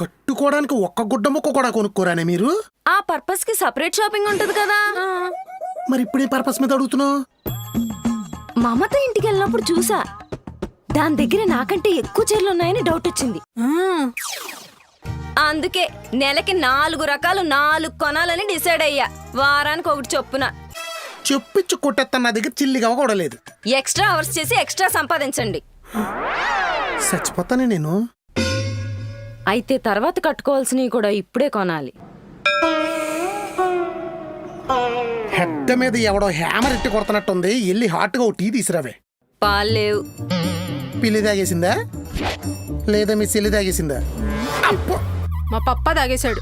కట్టుకోవడానికి ఒక్క గుడ్డ ముక్క కూడా కొనుక్కోరానే మీరు? ఆ పర్పస్ కి సపరేట్ షాపింగ్ ఉంటది కదా. మరి ఇప్పుడు ఈ పర్పస్ మీద అడుగుతున్నావు? మమత ఇంటికి వెళ్ళినప్పుడు చూసా. దాని దగ్గర నాకంటే ఎక్కువ చీరలు ఉన్నాయని డౌట్ వచ్చింది. అందుకే నెలకి 4 రకాలు 4 కొనాలని డిసైడ్ అయ్యా. వారానికి ఒకటి చొప్పున. చెప్పిచ్చు కొట్టేస్తాను, నా దగ్గర చిల్లిగా కూడా లేదు. ఎక్స్ట్రా అవర్స్ చేసి ఎక్స్ట్రా సంపాదించండి. చచ్చిపోతానే నేను. అయితే తర్వాత కట్టుకోవాల్సినవి కూడా ఇప్పుడే కొనాలి. హెడ్ మీద ఎవడో హ్యామర్ ఎట్టి కొడుతున్నట్టుంది. వెళ్ళి హాట్గా ఓ టీ తీసురావే. పాలు లేవు. పిల్లి తాగేసిందా లేదా మీ చెల్లి తాగేసిందా? అప్పో, మా పప్ప తాగేశాడు.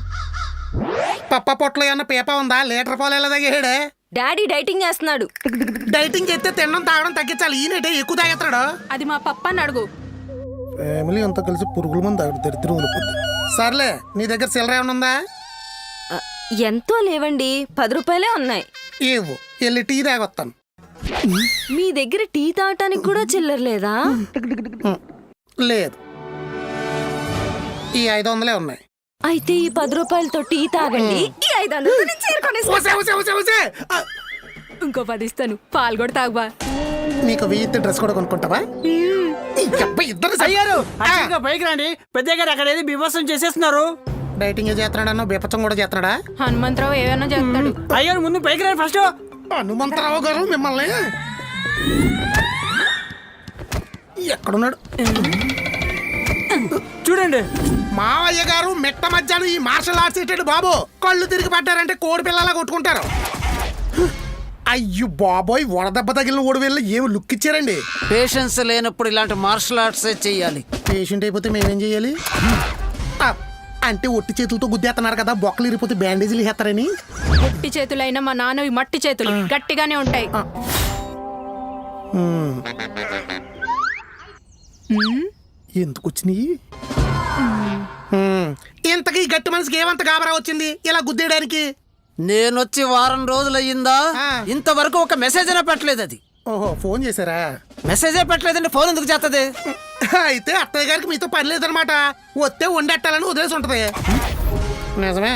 పప్ప పొట్టలో ఏమన్నా పీప ఉందా? లీటర్ పాలు ఎలా తాగేసాడే? డాడీ డైటింగ్ చేస్తున్నాడు. డైటింగ్ చేస్తే తినడం తాగడం తగ్గించాలి. ఈయనటే ఎక్కువ తాగేస్తాడు. అది మా పప్పని అడుగు. ఫ్యామిలీ అంతా కలిసి పురుగుల మంది తాగుడు దరిద్రం ఉండిపోద్ది. సర్లే, నీ దగ్గర చిల్లర ఏమైనా ఉందా? ఎంతో లేవండి, 10 రూపాయలే ఉన్నాయి. ఏవో వెళ్ళి టీ తాగొస్తాను. మీ దగ్గర టీ తాగటానికి కూడా చిల్లర లేదా? లేదు, ఈ 500 ఉన్నాయి. అయితే ఈ 10 రూపాయలతో టీ తాగండి. ఈ 500 నేను చేరుకొనేస్తా. ఓసే, ఓసే, ఓసే, ఓసే. ఆ, ఇంకో 10 ఇస్తాను. పాలు కూడా తాగుబా. నీకు 1000 డ్రెస్ కూడా కొనుక్కుంటావా? ఈ అబ్బాయి ఇద్దరు అయ్యారు అర్జెంట్గా పైకి రండి. పెద్ద గారు అక్కడ ఏది బీభత్సం చేసేస్తున్నారు. డైటింగ్ చేస్తున్నాడు అన్న, బీపచ్చం కూడా చేస్తున్నాడా? హనుమంతరావు ఏమైనా చేస్తాడు. అయ్యారు ముందు పైకి రండి ఫస్ట్. హనుమంతరావు గారు మిమ్మల్ని ఎక్కడున్నాడు? చూడండి, మావయ్య గారు మెట్ట మధ్యాహ్నం ఈ మార్షల్ ఆర్ట్స్ ఏంటంటే బాబు, కళ్ళు తిరిగి పట్టారంటే కోడి పిల్లలా కొట్టుకుంటారు. అయ్యో బాబోయ్, వడదెబ్బ తగిలిన ఓడి వెళ్ళి ఏమి లుక్ ఇచ్చారండి. పేషెన్స్ లేనప్పుడు ఇలాంటి మార్షల్ ఆర్ట్స్ చెయ్యాలి. పేషెంట్ అయిపోతే మేమేం చెయ్యాలి? అంటే ఒట్టి చేతులతో గుద్దేస్తున్నారు కదా, బొక్కలు ఇరిపోతే బ్యాండేజీలు వేస్తారని. ఒట్టి చేతులైనా మా నాన్నవి మట్టి చేతులు గట్టిగానే ఉంటాయి. ఎందుకు వచ్చినాయి? ఇంతకీ గట్టి మనిషికి ఏమంత గాబరా వచ్చింది ఇలా గుద్దేయడానికి? నేనొచ్చి వారం రోజులయ్యిందా, ఇంతవరకు ఒక మెసేజ్ అయినా పెట్టలేదు. అది ఓహో, ఫోన్ చేశారా? మెసేజే పెట్టలేదండి, ఫోన్ ఎందుకు చేస్తుంది? అయితే అత్తయ్య గారికి మీతో పని లేదనమాట. వస్తే వండెట్టాలని వదిలేసి ఉంటది. నిజమే,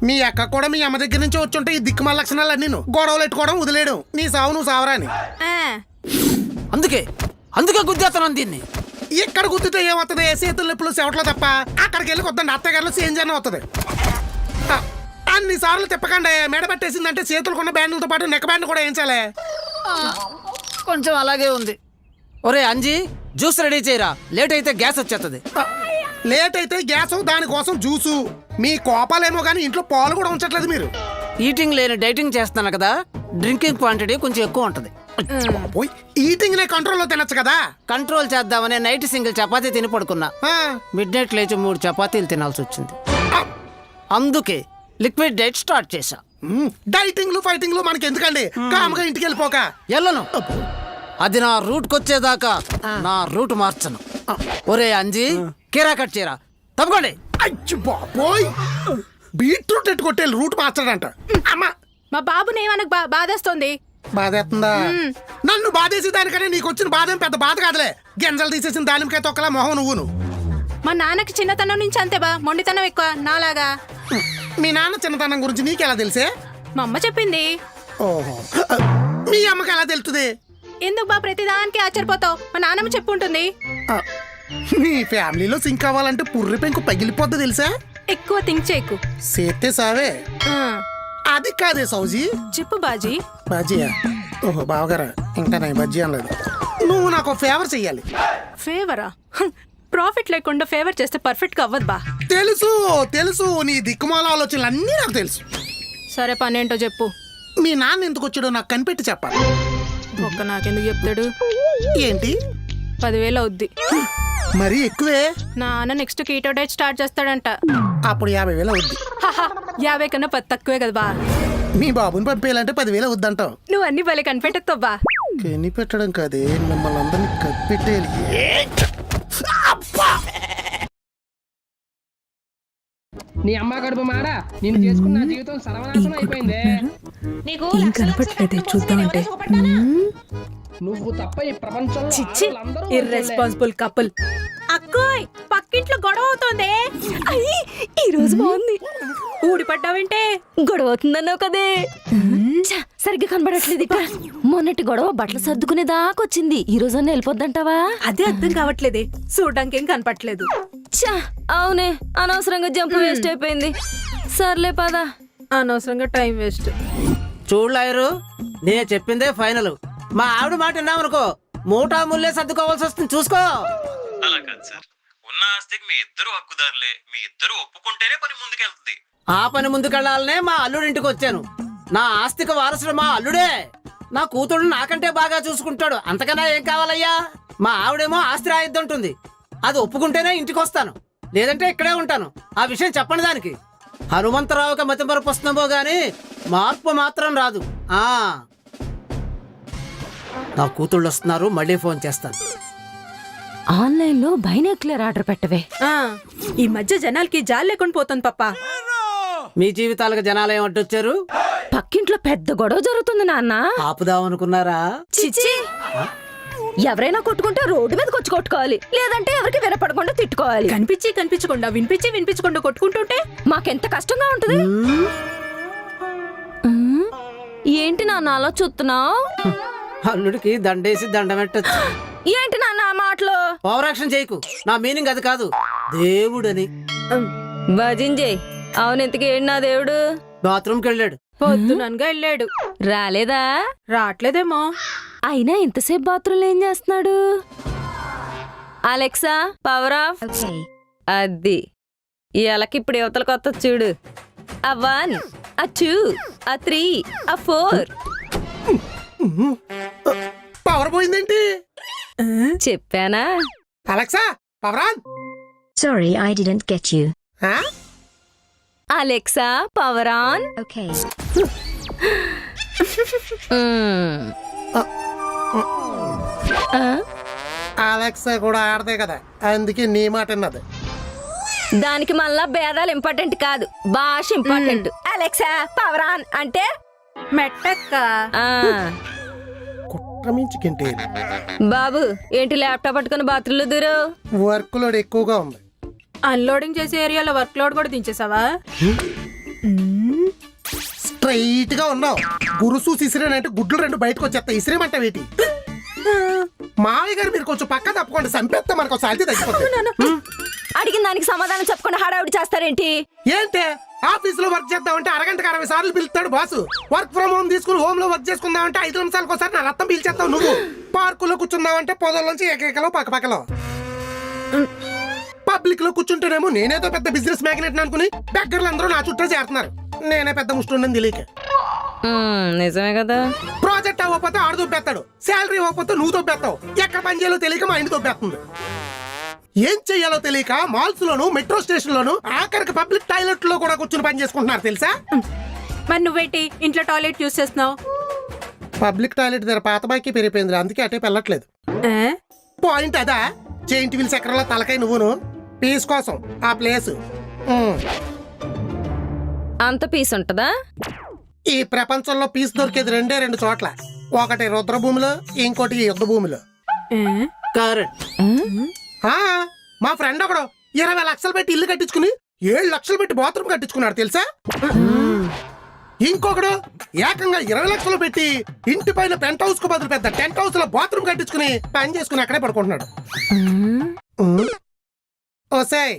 మీ అక్క కూడా మీ అమ్మ దగ్గర నుంచి వచ్చి ఉంటే ఈ దిక్కుమాల లక్షణాలు నేను గొడవలు ఎట్టుకోవడం వదిలేయడం, నీ సావు నువ్వు సావరా అని. అందుకే గుద్దేస్తున్నాను దీన్ని. ఇక్కడ గుద్దితే ఏమవుతుంది? చేతుల నొప్పులు చెవట్లో తప్ప. అక్కడికి వెళ్ళి కొద్దండి అత్తగారిలో చేంజ్ అన్న అవుతుంది. అన్ని సార్లు తిప్పకండి. మెడ పట్టేసిందంటే చేతులకున్న బ్యాండ్లతో పాటు నెక్ బ్యాండ్ కూడా వేయించాలి. కొంచెం అలాగే ఉంది. ఒరే అంజీ, జ్యూస్ రెడీ చేయరా, లేట్ అయితే గ్యాస్ వచ్చేస్తుంది. లేట్ అయితే గ్యాస్, దానికోసం జ్యూసు. మీ కోపాలేమో కానీ ఇంట్లో పాలు కూడా ఉంచట్లేదు మీరు. ఈటింగ్ లేని డైటింగ్ చేస్తున్నాను కదా, డ్రింకింగ్ క్వాంటిటీ కొంచెం ఎక్కువ ఉంటుంది. ఈటింగ్ నే కంట్రోల్లో తినచ్చు కదా. కంట్రోల్ చేద్దామని నైట్ సింగిల్ చపాతీ తిని పడుకున్నా. మిడ్ నైట్ లేచి 3 చపాతీలు తినాల్సి వచ్చింది. అందుకే లిక్విడ్ డైట్ స్టార్ట్ చేశా. డైటింగ్లు ఫైటింగ్లు మనకి ఎందుకండి? కామ్గా ఇంటికి వెళ్ళిపోక. ఎల్లను, అది నా రూట్ కొచ్చేదాకా నా రూట్ మార్చను. ఒరే అంజీ, కీరా కట్ చేయరా, తప్పకోండి. అయ్యో బాబోయ్, బీట్రూట్ ఎట్టు కొట్టే రూట్ మార్చాడంట. అమ్మా, మా బాబుని ఏమనకు బాధేస్తోంది. బాధేస్తుందా? నన్ను బాధేసి దానికనే నీకు వచ్చిన బాధ ఏం పెద్ద బాధ కాదులే. గింజలు తీసేసిన దానిమకాయ తొక్కలా మొహం నువ్వును. మా నాన్నకి చిన్నతనం నుంచి అంతే బా, మొండితనం ఎక్కువ నాలాగా. మీ నాన్న చిన్నతనం గురించి నీకెలా తెలిసే? మా అమ్మ చెప్పింది. ఓహో, మీ అమ్మకి ఎలా తెలుస్తుంది? ఎందుకు బా ప్రతిదానికి ఆశ్చర్యపోతావు? మా నాన్నమ్మ చెప్పుంటుంది. ఆ, మీ ఫ్యామిలీలో సింక్ అవ్వాలంటే పుర్రి పెంకు పగిలిపోద్ది తెలుసా? ఎక్కువ థింక్ చేయకు. సేతే సావే. ఆ, అది కాదే సౌజీ. చెప్పు బాజీ. బాజీయా? ఓహో బావగారా, ఇంకా నా బజ్జీ అనలేదు. నువ్వు నాకు ఫేవర్ చెయ్యాలి. ఫేవరా? ప్రాఫిట్ లేకుండా ఫేవర్ చేస్తే పర్ఫెక్ట్ గా అవ్వదు బా. తెలుసు తెలుసు, నీ దిక్కుమాల ఆలోచనలు అన్నీ నాకు తెలుసు. సరే పని ఏంటో చెప్పు. మీ నాన్న ఎందుకు వచ్చాడో నాకు కనిపెట్టి చెప్పాలి. ఒక్క నాకెందుకు చెప్తాడు? ఏంటి? 10,000 అవుద్ది. మరీ ఎక్కువే. నాన్న నెక్స్ట్ కీటో డైట్ స్టార్ట్ చేస్తాడంట. అప్పుడు 50,000 అవుద్ది. 50 కన్నా 10 తక్కువే కదా బా. మీ బాబుని పంపేయాలంటే 10,000 అవుద్దంటావు. నువ్వు అన్ని భలే కనిపెట్టేస్తావు బా. కనిపెట్టడం కాదే, మిమ్మల్ని అందరినీ కనిపెట్టేయాలి. నీ అమ్మ కడుపు మాడ నిన్ను చేసుకున్న జీవితం సర్వనాశనం అయిపోయిందే. ఏం కనపట్లేదే చూద్దామంటే. నువ్వు తప్ప ఈ ప్రపంచంలో చిచ్చి, ఆడవాళ్ళందరూ ఇర్రెస్పాన్సిబుల్ కపుల్. అక్కోయ్, పక్కింట్లో గొడవ అవుతోంది. అయ్యి ఈ రోజు బాగుంది. ఊడిపడ్డావంటే? గొడవ అవుతుందన్నావు కదే. ఛ, సరిగ్గా కనబడట్లేదు ఇక్కడ. మొన్నటి గొడవ బట్టలు సర్దుకునే దాకొచ్చింది. ఈ రోజు అన్న వెళ్ళిపోద్దంటావా? అదే అర్థం కావట్లేదే. చూడడానికి ఏం కనపట్లేదు. ఛ, అవునే, అనవసరంగా జంప్ వేస్ట్ అయిపోయింది. సర్లే పదా. అనవసరంగా టైం వేస్ట్. చూడు లాయరు, నేను చెప్పిందే ఫైనల్. మా ఆవిడ మాట విన్నామనుకో, మూటా ముల్లే సర్దుకోవాల్సి వస్తుంది. చూసుకో. అలా కాదు సార్, ఉన్న ఆస్తికి మీ ఇద్దరు హక్కుదారులే, మీ ఇద్దరు ఒప్పుకుంటేనే పని ముందుకెళ్తుంది. ఆ పని ముందుకెళ్లాలనే మా అల్లుడి ఇంటికి వచ్చాను. నా ఆస్తికి వారసుడు మా అల్లుడే. నా కూతుడు నాకంటే బాగా చూసుకుంటాడు. అంతకన్నా ఏం కావాలయ్యా? మా ఆవిడేమో ఆస్తి రాయిద్దంటుంది. అది ఒప్పుకుంటేనే ఇంటికి వస్తాను, లేదంటే ఇక్కడే ఉంటాను. ఆ విషయం చెప్పండి దానికి. హనుమంతరావుకి మతిమరపు వస్తుందేమో గాని మార్పు మాత్రం రాదు. ఆ నా కూతుళ్ళు వస్తున్నారు, మళ్ళీ ఫోన్ చేస్తాను. ఆన్లైన్ లో బైనాక్యులర్ ఆర్డర్ పెట్టవే. ఆ, ఈ మధ్య జనాలకి జాలి లేకుండా పోతుంది పప్ప. మీ జీవితాలకు జనాలు ఏమంటొచ్చారు? పక్కింట్లో పెద్ద గొడవ జరుగుతుంది నాన్న. ఆపుదామనుకున్నారా? చిచ్చి, ఎవరైనా కొట్టుకుంటే రోడ్డు మీదకి వచ్చి కొట్టుకోవాలి, లేదంటే ఎవరికి వినపడకుండా తిట్టుకోవాలి. కనిపించి కనిపించకుండా, వినిపించి వినిపించకుండా కొట్టుకుంటుంటే మాకెంత కష్టంగా ఉంటది. ఏంటి నాన్న అలా చూస్తున్నావు? అల్లుడికి దండేసి దండమెట్టచ్చు. ఏంటి నాన్న ఆ మాటలు? ఓవరాక్షన్ చేయకు. నా మీనింగ్ అది కాదు, దేవుడని. భజింజయ్. అవును, ఇంతకీ ఏంటి నా దేవుడు? బాత్రూమ్కి వెళ్ళాడు. పొద్దుననగా వెళ్ళాడు. రాలేదా? రావట్లేదేమో. అయినా ఇంతసేపు బాత్రూంలో ఏం చేస్తున్నాడు? Alexa, power of. అది ఎలకి ఇప్పుడు యువతలకు వస్తా చూడు. ఆ 1, ఆ 2, ఆ 3, ఆ 4. పవర్ పోయిందేంటి? చెప్పానా? Alexa, power on. Sorry, I didn't get you. ఆ? Alexa, power on. Okay. Alexa కూడా ఆడదే కదా, అందుకే నీ మాట అన్నది. దానికి మళ్ళా భేదాలు ఇంపార్టెంట్ కాదు, భాష ఇంపార్టెంట్. అలెక్సా, పవర్ ఆన్ అంటే మెట్టక్క. ఆ. కుట్రమించుకుంటే బాబు, ఏంటి ల్యాప్టాప్ పట్టుకుని బాత్రూంలో దూరు? వర్క్ లోడ్ ఎక్కువగా ఉంది. అన్లోడింగ్ చేసే ఏరియాలో వర్క్ లోడ్ కూడా దించేసావా? స్ట్రైట్ గా ఉన్నావు. గురుసు ఇసిరేనంటే గుడ్లు 2 బయటకు వచ్చేస్తా. ఇసిరేమంట వేటి? మావయ్య గారు మీరు కొంచెం పక్క తప్పకుండా సంపేస్తే మనకు శాంతి తగ్గిపోతుంది. అడిగిన దానికి సమాధానం చెప్పకుండా హడావుడి చేస్తారేంటి? ఏంటే ఆఫీస్ లో వర్క్ చేద్దామంటే అరగంటకు 60 సార్లు పిలుస్తాడు బాసు. వర్క్ ఫ్రమ్ హోమ్ తీసుకుని హోమ్ లో వర్క్ చేసుకుందామంటే 5 నిమిషాలకు ఒకసారి నా రక్తం పీల్చేస్తావు నువ్వు. పార్కులో కూర్చుందామంటే పొదల్లోంచి ఏకైకలో పక్కపక్కలో. పబ్లిక్ లో కూర్చుంటేనేమో నేనేదో పెద్ద బిజినెస్ మ్యాగ్నెట్ అనుకుని దగ్గరలో అందరూ నా చుట్టూ చేరుతున్నారు. నేనే పెద్ద ముష్టి తెలియక. నిజమే కదా. ప్రాజెక్ట్ అవ్వకపోతే ఆడు దొబ్బేస్తాడు, శాలరీ ఇవ్వకపోతే నువ్వు దొబ్బేస్తావు. ఎక్కడ పని చేయాలో తెలియక మా ఇంటి దొబ్బేస్తుంది. ఏం చెయ్యాలో తెలియక మాల్స్ లోను, మెట్రో స్టేషన్ లోను, ఆఖరికి పబ్లిక్ టాయిలెట్ లో కూడా కూర్చుని పని చేసుకుంటున్నారు తెలుసా? మరి నువ్వేంటి ఇంట్లో టాయిలెట్ యూస్ చేస్తున్నావు? పబ్లిక్ టాయిలెట్ దగ్గర పాత బాకీ పెరిగిపోయింది, అందుకే అటే వెళ్ళట్లేదు. పాయింట్ అదా? జైంట్ వీల్ చక్రంలో తలకాయ నువ్వును పీస్ కోసం ఆ ప్లేస్. అంత పీస్ ఉంటదా? ఈ ప్రపంచంలో పీస్ దొరికేది 2 చోట్ల. ఒకటి రుద్ర భూమిలో ఇంకోటి యుద్ధ భూమిలో. ఏ? కరెక్ట్. ఆ, మా ఫ్రెండ్ ఒకడు 20 లక్షలు పెట్టి ఇల్లు కట్టించుకుని 7 లక్షలు పెట్టి బాత్రూమ్ కట్టించుకున్నాడు తెలుసా. ఇంకొకడు ఏకంగా 20 లక్షలు పెట్టి ఇంటి పైన పెంట్ హౌస్ కు బదులు పెద్ద టెంట్ హౌస్ లో బాత్రూమ్ కట్టించుకుని పని చేసుకుని అక్కడే పడుకుంటున్నాడు. ఓసాయ్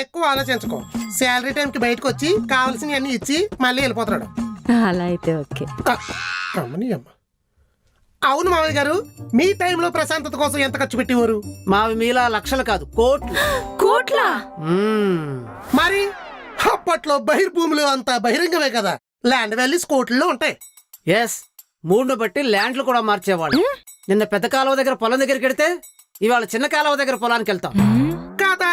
ఎక్కువ ఆలోచించుకో. శాలరీ టైంకి బయటకు వచ్చి కావాల్సినవి అన్ని ఇచ్చి మళ్ళీ వెళ్ళిపోతున్నాడు. అలా అయితే ఓకే. అమ్మని అమ్మ. అవును మామయ్య గారు, మీ టైంలో ప్రశాంతత కోసం ఎంత ఖర్చు పెట్టేవారు? మావి మీలా లక్షలు కాదు, కోట్లు. కోట్లా? మరి అప్పట్లో బహిర్భూములు అంతా బహిరంగమే కదా, ల్యాండ్ వాల్యూస్ కోట్లలో ఉంటాయి. ఎస్, మూడును బట్టి ల్యాండ్లు కూడా మార్చేవాళ్ళు. నిన్న పెద్ద కాలువ దగ్గర పొలం దగ్గరికి వెళ్తే ఇవాళ చిన్న కాలువ దగ్గర పొలానికి వెళ్తాం కదా.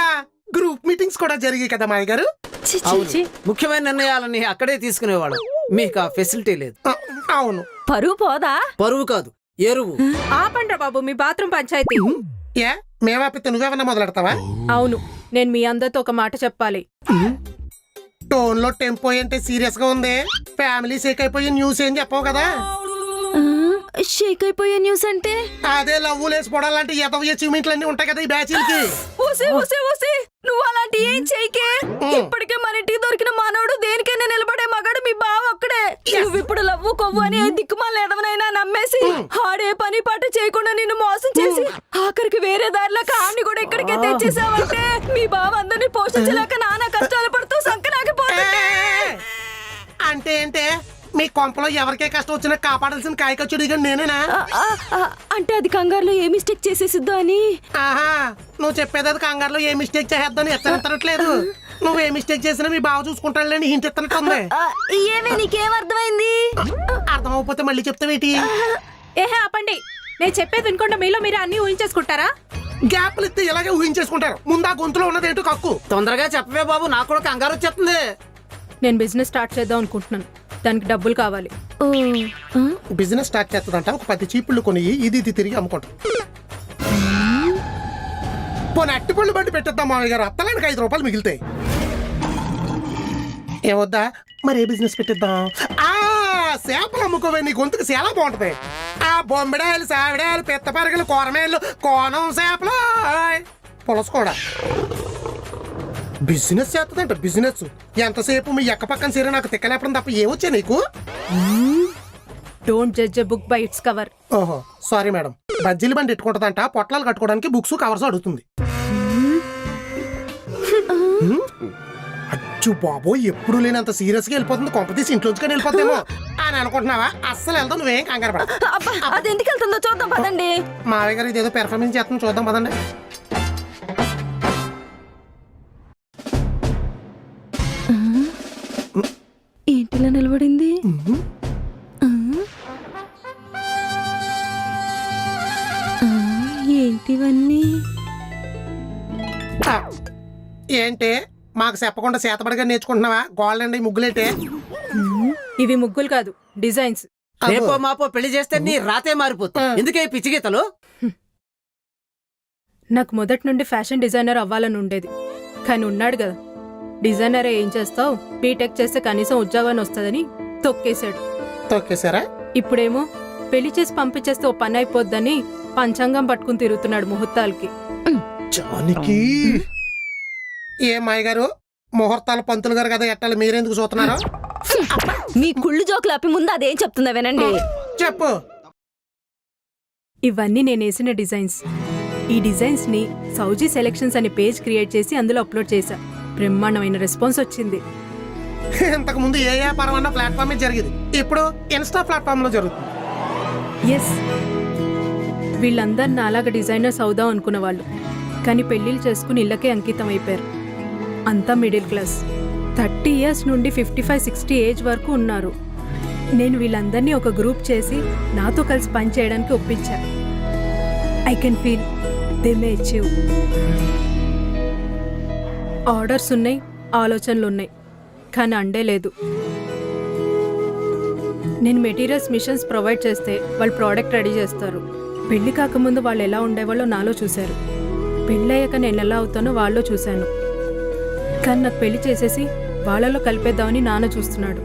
గ్రూప్ మీటింగ్స్ కూడా జరిగాయి కదా మామయ్య గారు. అవును, ముఖ్యమైన నిర్ణయాలని అక్కడే తీసుకునేవాడు. మీకు ఆ ఫెసిలిటీ లేదు. అవును. పరువు పోదా? పరువు కాదు, ఎరువు. ఆపండ్రా బాబు మీ బాత్రూమ్ పంచాయతీ. ఏ మేవాపితే నువ్వేమన్నా మొదలెడతావా? అవును, నేను మీ అందరితో ఒక మాట చెప్పాలి. టోన్ లో టెంపో అంటే సీరియస్ గా ఉంది. ఫ్యామిలీ షేక్ అయిపోయి న్యూస్ ఏం చెప్పవు కదా. షేక్ అయిపోయే న్యూస్ అంటే? అదే లవ్వు లేసిపోవడం లాంటి ఎదవ అచీవ్మెంట్లు అన్ని ఉంటాయి కదా ఈ బ్యాచీలకి. నువ్వు అలాంటి ఏం చేయకే. ఇప్పటికే మన ఇంటికి దొరికిన మనోడు దేనికైనా నిలబడే మగాడు మీ బావ ఒక్కడే. నువ్వు ఇప్పుడు లవ్వు కొవ్వు అని దిక్కుమాల ఎదవనైనా నమ్మేసి ఆడే పని పాట చేయకుండా నిన్ను మోసం చేసి ఆఖరికి వేరే దారిలోకి ఆడిని కూడా ఇక్కడికే తెచ్చేసావంటే మీ బావ అందరినీ పోషించలేక నానా కష్టాలు పడుతూ సంకనాగిపోతుంటే. అంటే ఏంటే మీ కొంపలో ఎవరికే కష్టం వచ్చినా కాపాడాల్సిన కాయకొచ్చుడిగా నేనేనా? అంటే అది కంగారులో ఏ మిస్టేక్ చేసేసిద్దో అని. ఆహా, నువ్వు చెప్పేది అది కంగారులో ఏ మిస్టేక్ చేద్దాని ఎత్తనెత్తనట్లేదు. నువ్వు ఏ మిస్టేక్ చేసినా మీ బావ చూసుకుంటాడులేని హింట్ ఎత్తనట్టుంది. ఏమే నీకేం అర్థమైంది? అర్థమైపోతే మళ్ళీ చెప్తావేటి? ఏహే ఆపండి, నేను చెప్పేది వినకుండా మీలో మీరు అన్ని ఊహించేసుకుంటారా? గ్యాప్లు ఇస్తే ఇలాగే ఊహించేసుకుంటారు. ముందు ఆ గొంతులో ఉన్నది ఏంటో కక్కు. తొందరగా చెప్పవే బాబు, నాకు కూడా కంగారు వచ్చేస్తుంది. నేను బిజినెస్ స్టార్ట్ చేద్దాం అనుకుంటున్నాను, దానికి డబ్బులు కావాలి. బిజినెస్ స్టార్ట్ చేస్తుందంట. ఒక 10 చీపుళ్ళు కొని ఇది తిరిగి అమ్ముకుంటాం. పోనీ అట్టిపళ్ళు బట్టి పెట్టేద్దాం మామయ్య గారు. అత్తలానికి 5 రూపాయలు మిగులుతాయి. ఏవద్దా మరి ఏ బిజినెస్ పెట్టిద్దాం? చేపలు అమ్ముకోవే, నీ గొంతుకు చాలా బాగుంటది. ఆ బొమ్మిడాయలు, సావిడాయలు, పెద్ద పరగలు, కూరమేళ్ళు, కోనం చేపలు, పులస కూడా. బిజినెస్ చేస్తుందంట. బిజినెస్ ఎంతసేపు మీ ఎక్క పక్కన సీర నాకు తిక్కలేపడం తప్ప ఏమొచ్చా నీకు? Don't judge a book by its cover. ఓహో సారీ మేడం. బజ్జీల బండి ఎట్టుకుంటదంట, పొట్లాలు కట్టుకోవడానికి బుక్స్ కవర్స్ అడుగుతుంది. అచ్చు బాబోయ్, ఎప్పుడు లేనంత సీరియస్ గా వెళ్ళిపోతుంది. కొంపతీసి ఇంట్లోంచుకొని వెళ్ళిపోతామో అని అనుకుంటున్నావా? అస్సలు వెళ్తాం, నువ్వేం కంగారు పడ. అది ఎందుకు వెళ్తుందో చూద్దాం పదండి. మావయ్య గారు ఇదేదో పెర్ఫార్మెన్స్ చేస్తాం, చూద్దాం పదండి. ఏంటిలా నిలబడింది? ఏంటివన్నీ? ఏంటి మాకు చెప్పకుండా చేతబడిగా నేర్చుకుంటున్నావా? గోల్డ్ అండి ముగ్గులేటే? ఇవి ముగ్గులు కాదు, డిజైన్స్. రేపో మాపో పెళ్లి చేస్తే నీ రాతే మారిపోతుంది. ఎందుకే ఈ పిచ్చి గీతలు? నాకు మొదటి నుండి ఫ్యాషన్ డిజైనర్ అవ్వాలని ఉండేది, కానీ ఉన్నాడు కదా డిజైనరే, ఏం చేస్తావు, బీటెక్ చేస్తే కనీసం ఉద్యోగాన్ని వస్తుందని తొక్కేశాడు. తొక్కేశారా? ఇప్పుడేమో పెళ్లి చేసి పంపించేస్తే ఓ పని అయిపోద్దని పంచాంగం పట్టుకుని తిరుగుతున్నాడు ముహూర్తాలకి. జానికి ఏ మాయ గారు, ముహూర్తాలు పంతులు గారు కదా ఎట్టాలి, మీరెందుకు చూస్తున్నారు? మీ కుళ్ళు జోకులు ఆపి ముందు అదేం చెప్తుందా వినండి. చెప్పు. ఇవన్నీ నేను వేసిన డిజైన్స్. ఈ డిజైన్స్ ని సౌజీ సెలెక్షన్స్ అనే పేజ్ క్రియేట్ చేసి అందులో అప్లోడ్ చేశా. బ్రహ్మాండమైన రెస్పాన్స్ వచ్చింది. ఇంతకు ముందు ఏ వ్యాపారం అన్న ప్లాట్ఫామ్ జరిగింది, ఇప్పుడు ఇన్స్టా ప్లాట్ఫామ్ లో జరుగుతుంది. ఎస్, వీళ్ళందరు నాలాగా డిజైనర్స్ అవుదాం అనుకున్న వాళ్ళు, కానీ పెళ్లిళ్ళు చేసుకుని ఇళ్ళకే అంకితం అయిపోయారు. అంతా మిడిల్ క్లాస్. 30 years నుండి 55-60 ఏజ్ వరకు ఉన్నారు. నేను వీళ్ళందరినీ ఒక గ్రూప్ చేసి నాతో కలిసి పని చేయడానికి ఒప్పించా. I can feel they may achieve. Orders ఉన్నాయి, ఆలోచనలు ఉన్నాయి, కానీ అండే లేదు. నేను మెటీరియల్స్, మిషన్స్ ప్రొవైడ్ చేస్తే వాళ్ళు ప్రోడక్ట్ రెడీ చేస్తారు. పెళ్లి కాకముందు వాళ్ళు ఎలా ఉండేవాళ్ళో నాలో చూశారు, పెళ్ళయ్యాక నేను ఎలా అవుతానో వాళ్ళలో చూశాను. కానీ నాకు పెళ్లి చేసేసి వాళ్ళలో కలిపేద్దామని నాన్న చూస్తున్నాడు.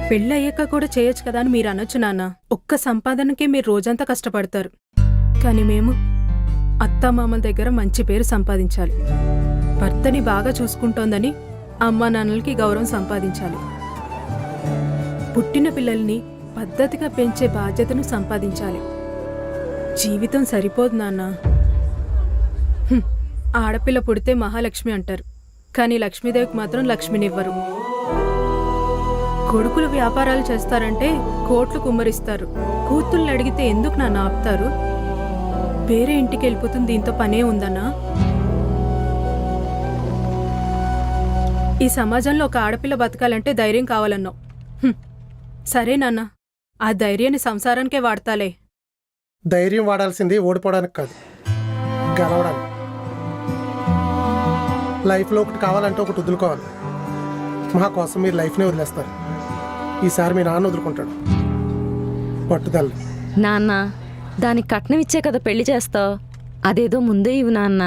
పెళ్ళి అయ్యాక కూడా చేయొచ్చు కదా అని మీరు అనొచ్చు నాన్న. ఒక్క సంపాదనకే మీరు రోజంతా కష్టపడతారు. కానీ మేము అత్తామామల దగ్గర మంచి పేరు సంపాదించాలి. భర్తని బాగా చూసుకుంటోందని అమ్మా నాన్నలకి గౌరవం సంపాదించాలి. పుట్టిన పిల్లల్ని పద్ధతిగా పెంచే బాధ్యతను సంపాదించాలి. జీవితం సరిపోదు నాన్న. ఆడపిల్ల పుడితే మహాలక్ష్మి అంటారు, కానీ లక్ష్మీదేవికి మాత్రం లక్ష్మినివ్వరు. కొడుకులు వ్యాపారాలు చేస్తారంటే కోట్లు కుమ్మరిస్తారు. కూతుళ్ళు అడిగితే ఎందుకు నాన్న ఆపుతారు? వేరే ఇంటికి వెళ్ళిపోతుంది, దీంతో పనే ఉందన్నా? ఈ సమాజంలో ఒక ఆడపిల్ల బతకాలంటే ధైర్యం కావాలన్నావు. సరే నాన్న, ఆ ధైర్యాన్ని సంసారానికే వాడతాలే. ధైర్యం వాడాల్సింది ఓడిపోవడానికి కాదు, గెలవడానికి. లైఫ్లో ఒకటి కావాలంటే ఒకటి వదులుకోవాలి. మా కోసం మీరు లైఫ్నే వదిలేస్తారు. ఈసారి మీ నాన్న వదులుకుంటాడు. పట్టుదల. నాన్న, దానికి కట్నం ఇచ్చే కదా పెళ్లి చేస్తావు. అదేదో ముందే ఇవ్వు నాన్న.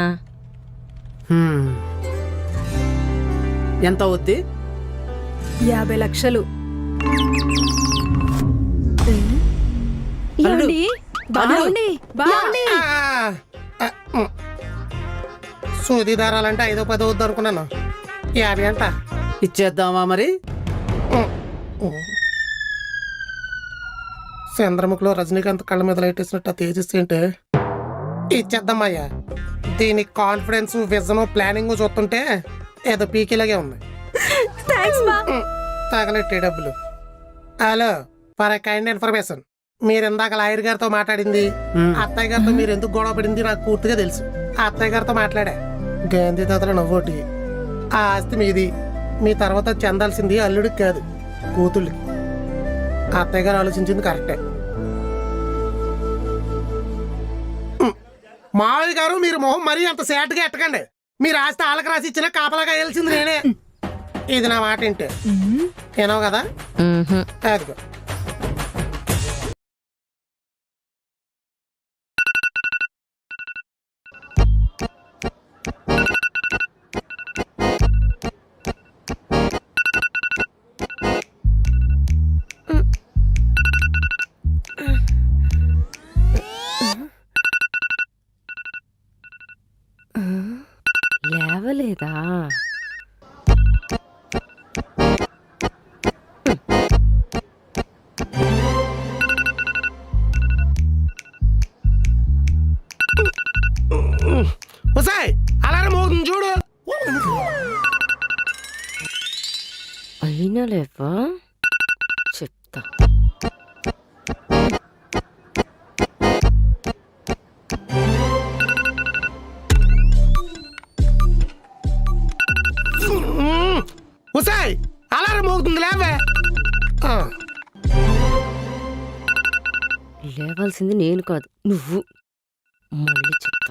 ఎంత అవుద్ది? 50 లక్షలు. ఏమండి? అల్లుడు. ఏమండి? సూది దారాలంటే 5-10 వద్దు అనుకున్నాను. 50 అంట ఇచ్చేద్దామా మరి? చంద్రముఖిలో రజనీకాంత్ కళ్ళ మీద లైట్ వేసినట్టు ఆ తేజస్సు ఏంటే. ఇచ్చేద్దామయ్యా. దీని కాన్ఫిడెన్స్, విజన్, ప్లానింగ్ చూస్తుంటే ఏదో పీకిలాగే ఉంది. తగలెట్టే డబ్బులు. హలో, ఫర్ కైండ్ ఇన్ఫర్మేషన్, మీరు ఇందాక లాయర్ గారితో మాట్లాడింది, అత్తయ్య గారితో మీరు ఎందుకు గొడవ పడింది నాకు పూర్తిగా తెలుసు. ఆ అత్తయ్య గారితో మాట్లాడా. గాంధీ తాతల నవ్వోటి. ఆ ఆస్తి మీది. మీ తర్వాత చెందాల్సింది అల్లుడికి కాదు, కూతుళ్ళకి. ఆ అత్తయ్య గారు ఆలోచించింది కరెక్టే. మావయ్య గారు, మీరు మొహం మరీ అంత సేట్గా ఎట్టకండి. మీరు ఆస్తి ఆళ్ళకి రాసి ఇచ్చినా కాపలాగా వేయాల్సింది నేనే. ఇది నా మాట ఏంటే ఏనావు కదా? అదిగో. లేవలేదా? వసాయ్, అలారం మోగుతుంది చూడు. అయినా లేవా? చెప్తా. వసాయ్, అలారం మోగుతుంది లేవే. లేవాల్సింది నేను కాదు, నువ్వు. మళ్ళీ చెప్తా.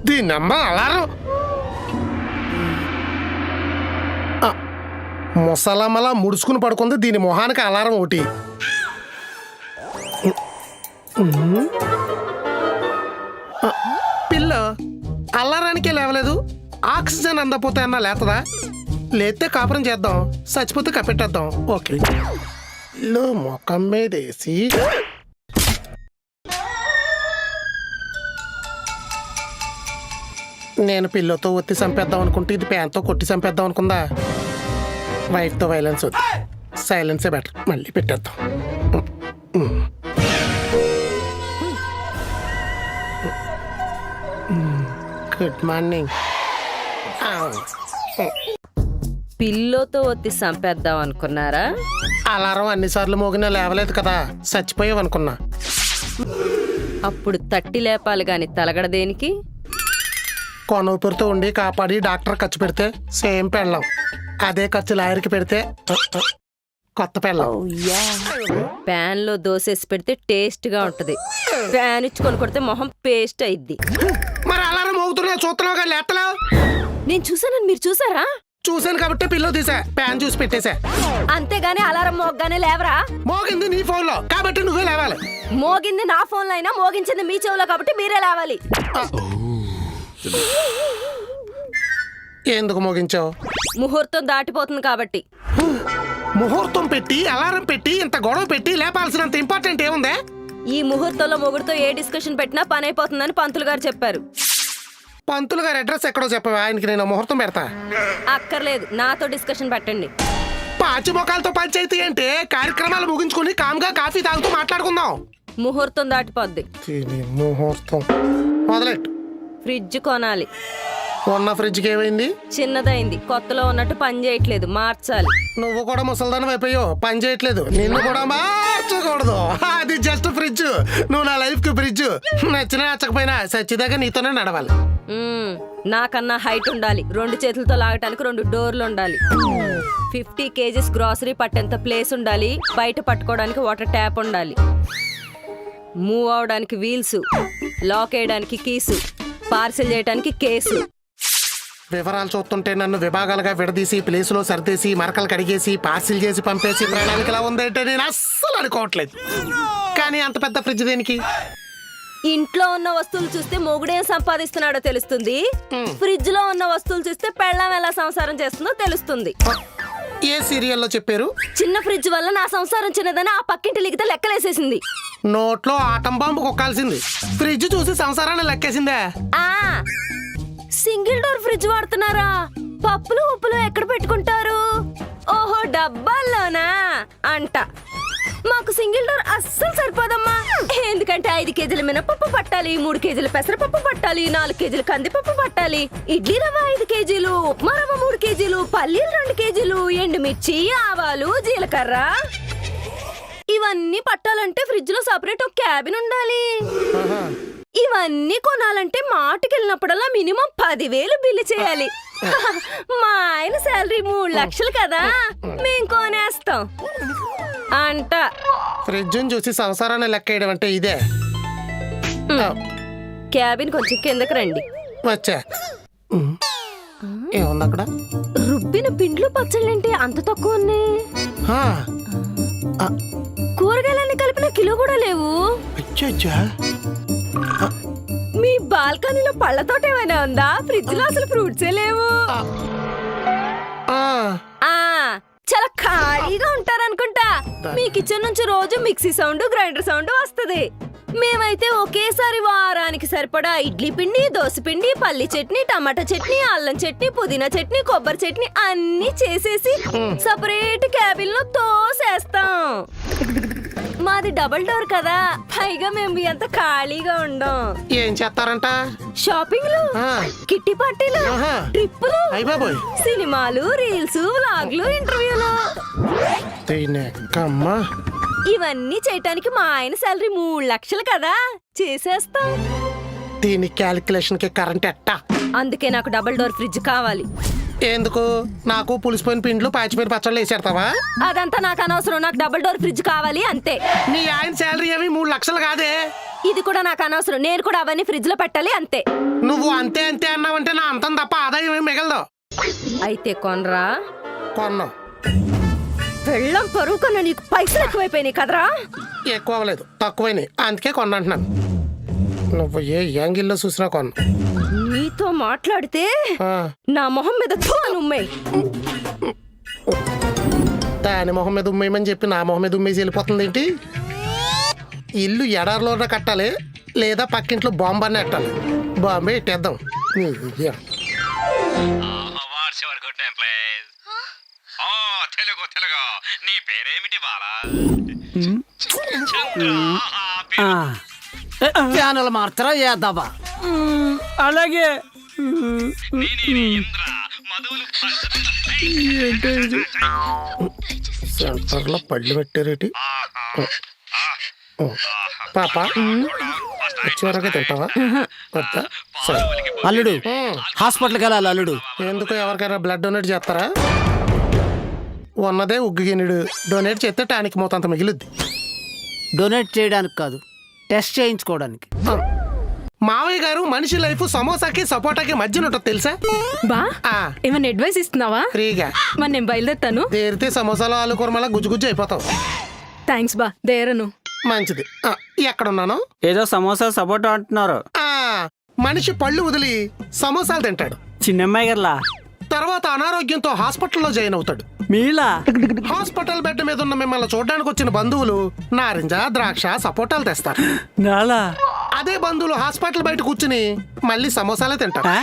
దీన్నమ్మ అలారం. ముసలమ్మలా ముడుచుకుని పడుకుంది. దీని మొహానికి అలారం ఒకటి. పిల్ల అల్లారానికే లేవలేదు. ఆక్సిజన్ అందపోతే అన్నా లేతదా? లేతే కాపురం చేద్దాం, చచ్చిపోతే కప్పెట్టేద్దాం. ఓకే, మొఖం మీదేసి నేను పిల్లతో ఒత్తి చంపేద్దాం అనుకుంటే ఇది ప్యాన్తో కొట్టి చంపేద్దాం అనుకుందా. వైఫ్తో వైలెన్స్ వద్దు, సైలెన్సే బెటర్. మళ్ళీ పెట్టేద్దాం. Good morning. పిల్లోతో ఒత్తి చంపేద్దాం అనుకున్నారా? అలారం అన్నిసార్లు మోగినా లేవలేదు కదా, చచ్చిపోయావనుకున్నా. అప్పుడు తట్టి లేపాలి గాని తలగడ దేనికి? కొనూపిరితో ఉండి కాపాడి డాక్టర్ ఖర్చు పెడితే సేమ్ పెళ్ళం. అదే ఖర్చు లాయర్కి పెడితే కొత్త పెళ్ళం. ప్యాన్ లో దోసేసి పెడితే టేస్ట్ గా ఉంటది. ప్యాన్ ఇచ్చుకొని కొడితే మొహం పేస్ట్ అయిద్ది. మరి అలారం మోగుతున్నా చూస్తున్నావు కానీ లేస్తలేవు. నేను చూసానని మీరు చూసారా? చూశాను కాబట్టి పిల్లో తీసా, ప్యాన్ చూసి పెట్టేశా. అంతేగాని అలారం మోగ్గానే లేవరా? మోగింది నీ ఫోన్ లో కాబట్టి నువ్వే లేవాలి. మోగింది నా ఫోన్లో అయినా మోగించింది మీ చెవులో కాబట్టి మీరే లేవాలి. ఎందుకు మోగించావు? ముహూర్తం దాటిపోతుంది కాబట్టి. ముహూర్తం పెట్టి అలారం పెట్టి ఇంత గొడవ పెట్టి లేపాల్సినంత ఇంపార్టెంట్ ఏముందే? ఈ ముహూర్తంలో మొగుడుతో ఏ డిస్కషన్ పెట్టినా పని అయిపోతుందని పంతులు గారు చెప్పారు. పంతులు గారి అడ్రస్ ఎక్కడో చెప్పవా, ఆయనకి నేను ముహూర్తం పెడతా. అక్కర్లేదు, నాతో డిస్కషన్ పెట్టండి. పాచి మొక్కలతో పంచాయితీ అంటే కార్యక్రమాలు ముగించుకుని కామ్గా కాఫీ తాగుతూ మాట్లాడుకుందాం. ముహూర్తం దాటిపోద్ది. ముహూర్తం మొదలెట్టు. ఫ్రిడ్జ్ కొనాలి. ఉన్న ఫ్రిడ్జ్కి ఏమైంది? చిన్నదైంది, కొత్తలో ఉన్నట్టు పని చేయట్లేదు, మార్చాలి. నువ్వు కూడా ముసల్దానం అయిపోయావు, పని చేయట్లేదు. నిన్ను కూడా మార్చకూడదు. అది జస్ట్ ఫ్రిడ్జ్, నువ్వు నా లైఫ్ కి ఫ్రిడ్జ్. నచ్చినా నచ్చకపోయినా సచ్చిదాకా నీతోనే నడవాలి. నాకన్నా హైట్ ఉండాలి, 2 చేతులతో లాగటానికి 2 డోర్లు ఉండాలి, 50 kgs గ్రాసరీ పట్టేంత ప్లేస్ ఉండాలి, బయట పట్టుకోవడానికి వాటర్ ట్యాప్ ఉండాలి, మూవ్ అవడానికి వీల్స్, లాక్ వేయడానికి కీసు, పార్సిల్ చేయడానికి కేసు. వివరాలు చూస్తుంటే నన్ను విభాగాలుగా విడదీసి ప్లేసులో సర్దేసి మరకలు కడిగేసి పార్సిల్ చేసి పంపేసి ప్రణాళికలా ఉందంటే నేను అస్సలు అనుకోవట్లేదు. కానీ అంత పెద్ద ఫ్రిడ్జ్ దేనికి? ఇంట్లో ఉన్న వస్తువులు చూస్తే మొగుడేం సంపాదిస్తున్నాడో తెలుస్తుంది, ఫ్రిడ్జ్ లో ఉన్న వస్తువులు చూస్తే పెళ్ళాం ఎలా సంసారం చేస్తుందో తెలుస్తుంది. ఏ సీరియల్లో చెప్పారు? చిన్న ఫ్రిడ్జ్ వల్ల నా సంసారం చిన్నదని ఆ పక్కింటి లిగితే లెక్కలేసేసింది. నోట్లో ఆటం బాంబు కొక్కాల్సింది, ఫ్రిడ్జ్ చూసి సంసారాన్ని లెక్కేసిందే. ఆ సింగిల్ డోర్ ఫ్రిడ్జ్ వాడుతున్నారా? పప్పులు ఉప్పులు ఎక్కడ పెట్టుకుంటారు? ఓహో, డబ్బాల్లోనా అంట. మాకు సింగిల్ డోర్ అస్సలు సరిపోదమ్మా. ఎందుకంటే 5 కేజీల మినపప్పు పట్టాలి, 3 కేజీల పెసరపప్పు పట్టాలి, 4 కేజీల కందిపప్పు పట్టాలి, ఇడ్లీ రవ్వ 5 కేజీలు, ఉప్మా రవ్వ 3 కేజీలు, పల్లీలు 2 కేజీలు, ఎండుమిర్చి, ఆవాలు, జీలకర్ర. ఇవన్నీ పట్టాలంటే ఫ్రిడ్జ్ లో సపరేట్ ఒక క్యాబిన్ ఉండాలి. ఇవన్నీ కొనాలంటే మాటకి వెళ్ళినప్పుడల్లా మినిమం 10,000 బిల్లు చేయాలి. మా ఆయన శాలరీ 3 లక్షలు కదా, మేం కొనేస్తాం అంట. ఫ్రిడ్జ్ చూసి సంసారాన్ని లెక్కేయడం అంటే ఇదే. క్యాబిన్ కొంచెం కిందకి రండి. వచ్చా. ఏముంది అక్కడ? రుబ్బిన పిండ్లు పచ్చళ్ళేంటి అంత తక్కువ ఉన్నాయి? ఆ, కూరగాయలన్నీ కలిపిన కిలో కూడా లేవు. అచ్చచ్చా. మీ బాల్కనీలో పళ్ళ తోట ఏమైనా ఉందా? ఫ్రిడ్జ్ లో అసలు ఫ్రూట్సే లేవు. చాలా ఖాళీగా ఉంటారనుకుంటా. మీ కిచెన్ నుంచి రోజు మిక్సీ సౌండ్, గ్రైండర్ సౌండ్ వస్తది. మేమైతే ఒకేసారి వారానికి సరిపడా ఇడ్లీ పిండి, దోశ పిండి, పల్లి చట్నీ, టమాటా చట్నీ, అల్లం చట్నీ, పుదీనా చట్నీ, కొబ్బరి చట్నీ అన్ని చేసేసి సపరేట్ క్యాబిన్ లో తోసేస్తాం. మాది డబుల్ డోర్ కదా, పైగా మేము ఎంత ఖాళీగా ఉండం. ఏం చేస్తారంట? షాపింగ్లు, కిట్టి పార్టీలు, ట్రిప్పులు, అయ్యబాబోయ్, సినిమాలు, రీల్స్, వ్లాగ్లు, ఇంటర్వ్యూలు. ఇవన్నీ చేయటానికి మా ఆయన శాలరీ 3 లక్షలు కదా, చేసేస్తాం. దీని క్యాలిక్యులేషన్ కి కరెంట్ ఎట్టా? అందుకే నాకు డబుల్ డోర్ ఫ్రిడ్జ్ కావాలి. ఎందుకు? నాకు పులిసిపోయిన పిండ్లు పాచిపోయిన పచ్చళ్ళు వేసేడతావా? అదంతా నాకు అనవసరం, నాకు డబుల్ డోర్ ఫ్రిడ్జ్ కావాలి అంతే. నీ ఆయన శాలరీ ఏమి 3 లక్షలు కాదే. ఇది కూడా నాకు అనవసరం, నేను కూడా అవన్నీ ఫ్రిడ్జ్ లో పెట్టాలి అంతే. నువ్వు అంతే అంతే అన్నావంటే నా అంతం తప్ప ఆదాయం ఏమి మిగలదు. అయితే కొనరా? కొన్నావు. వెళ్ళం పరువు కొన్న నీకు పైసలు ఎక్కువైపోయినాయి కదరా? ఎక్కువ అవ్వలేదు, తక్కువైనాయి, అందుకే కొన్నంటున్నాను. నువ్వు ఏ యాంగిల్లో చూసినా కొన్నా. నీతో మాట్లాడితే నా మొహం మీద ఉమ్మేయి. దాని మొహం మీద ఉమ్మేయమని చెప్పి నా మొహం మీద ఉమ్మేసి వెళ్ళిపోతుంది ఏంటి? ఇల్లు ఎడారిలోనే కట్టాలి, లేదా పక్కింట్లో బాంబు ఎట్టాలి. బాంబే ఎట్టేద్దాం. తెలుగు నీ పేరేమిటి బాలా? ఛానల్ మార్చరా ఏద్దావా? అలాగే. సెంటర్లో పళ్ళు పెట్టారేటి? పాప వచ్చేవరకే తింటావా? వద్దా? సరే. అల్లుడు హాస్పిటల్కి వెళ్ళాలి. అల్లుడు ఎందుకు? ఎవరికైనా బ్లడ్ డొనేట్ చేస్తారా? ఉన్నదే ఉగ్గుగినుడు, డొనేట్ చేస్తే టానిక్ మోతంత మిగిలిద్ది. డొనేట్ చేయడానికి కాదు, టెస్ట్ చేయించుకోవడానికి. మావయ్య గారు మనిషి లైఫ్ సమోసాకి సపోటాకి మధ్యన ఉంటుంది తెలుసా? బా ఆ, ఏమైనా అడ్వైస్ ఇస్తున్నావా? ఫ్రీగా మరి నేను బయలుదేరుతాను. దేరితే సమోసాలు ఆలు కూరమలా గుజ్జు గుజ్జు అయిపోతావు. థ్యాంక్స్ బా, దేరను. మంచిది. ఎక్కడున్నాను? ఏదో సమోసా సపోటా అంటున్నారు. ఆ, మనిషి పళ్ళు వదిలి సమోసాలు తింటాడు. చిన్నమ్మాయి గారులా తర్వాత అనారోగ్యంతో హాస్పిటల్లో జాయిన్ అవుతాడు. మీలా హాస్పిటల్ బెడ్ మీద ఉన్న మిమ్మల్ని చూడడానికి వచ్చిన బంధువులు నారింజ ద్రాక్ష సపోటాలు తెస్తారు. నాలా అదే బంధువులు హాస్పిటల్ బయట కూర్చుని మళ్ళీ సమోసాలే తింటారు. ఆ?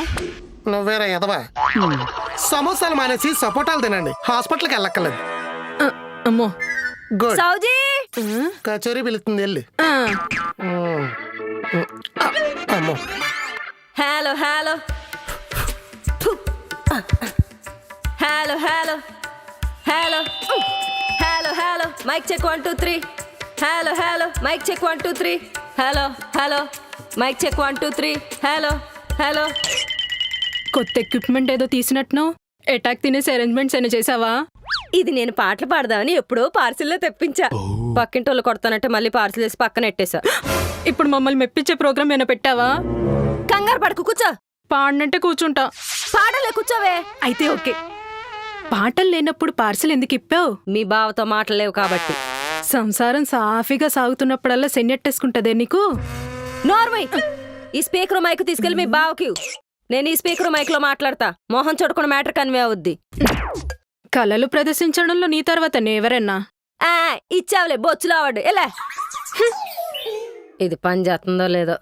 నువ్వేరా ఎదవా? సమోసాలు మానేసి సపోటాలు తినండి, హాస్పిటల్కి వెళ్ళక్కర్లేదు. ఆ, అమ్మో. గుడ్. సౌజీ కచేరీ పిలుస్తుంది వెళ్ళి. ఆ, అమ్మో. Hello hello hello hello hello hello hello mic check 1 2 3 hello hello mic check 1 2 3 hello hello mic check 1 2 3 hello hello. కొత్త ఎక్విప్మెంట్ ఏదో తీసినట్టును అటాక్ తినేసి అరేంజ్మెంట్స్ ఏమైనా చేసావా? ఇది నేను పాటలు పాడదామని ఎప్పుడో పార్సిల్లో తెప్పించా. పక్కింటోళ్ళు కొడతానంటే మళ్ళీ పార్సిల్ వేసి పక్కన ఎట్టేశా. ఇప్పుడు మమ్మల్ని మెప్పించే ప్రోగ్రామ్ ఏమైనా పెట్టావా? కంగారు పడకు, కూర్చో. పాడినంటే కూర్చుంటా. పాడలే, కూర్చోవే. అయితే ఓకే. పాటలు లేనప్పుడు పార్సల్ ఎందుకు ఇప్పావు? మీ బావతో మాటలేవు కాబట్టి. సంసారం సాఫీగా సాగుతున్నప్పుడల్లా సెన్నెట్టేసుకుంటదే నీకు? నార్మల్. ఈ స్పీకర్ మైక్ తీసుకెళ్ళి మీ బావకి. నేను ఈ స్పీకర్ మైక్ లో మాట్లాడతా. మోహన్ చూడకుండా మ్యాటర్ కన్వే అవుద్ది. కళలు ప్రదర్శించడంలో నీ తర్వాత నేవరన్నా? ఇచ్చావులే బొచ్చులో అవార్డు. ఎలా ఇది పని చేస్తుందో లేదో.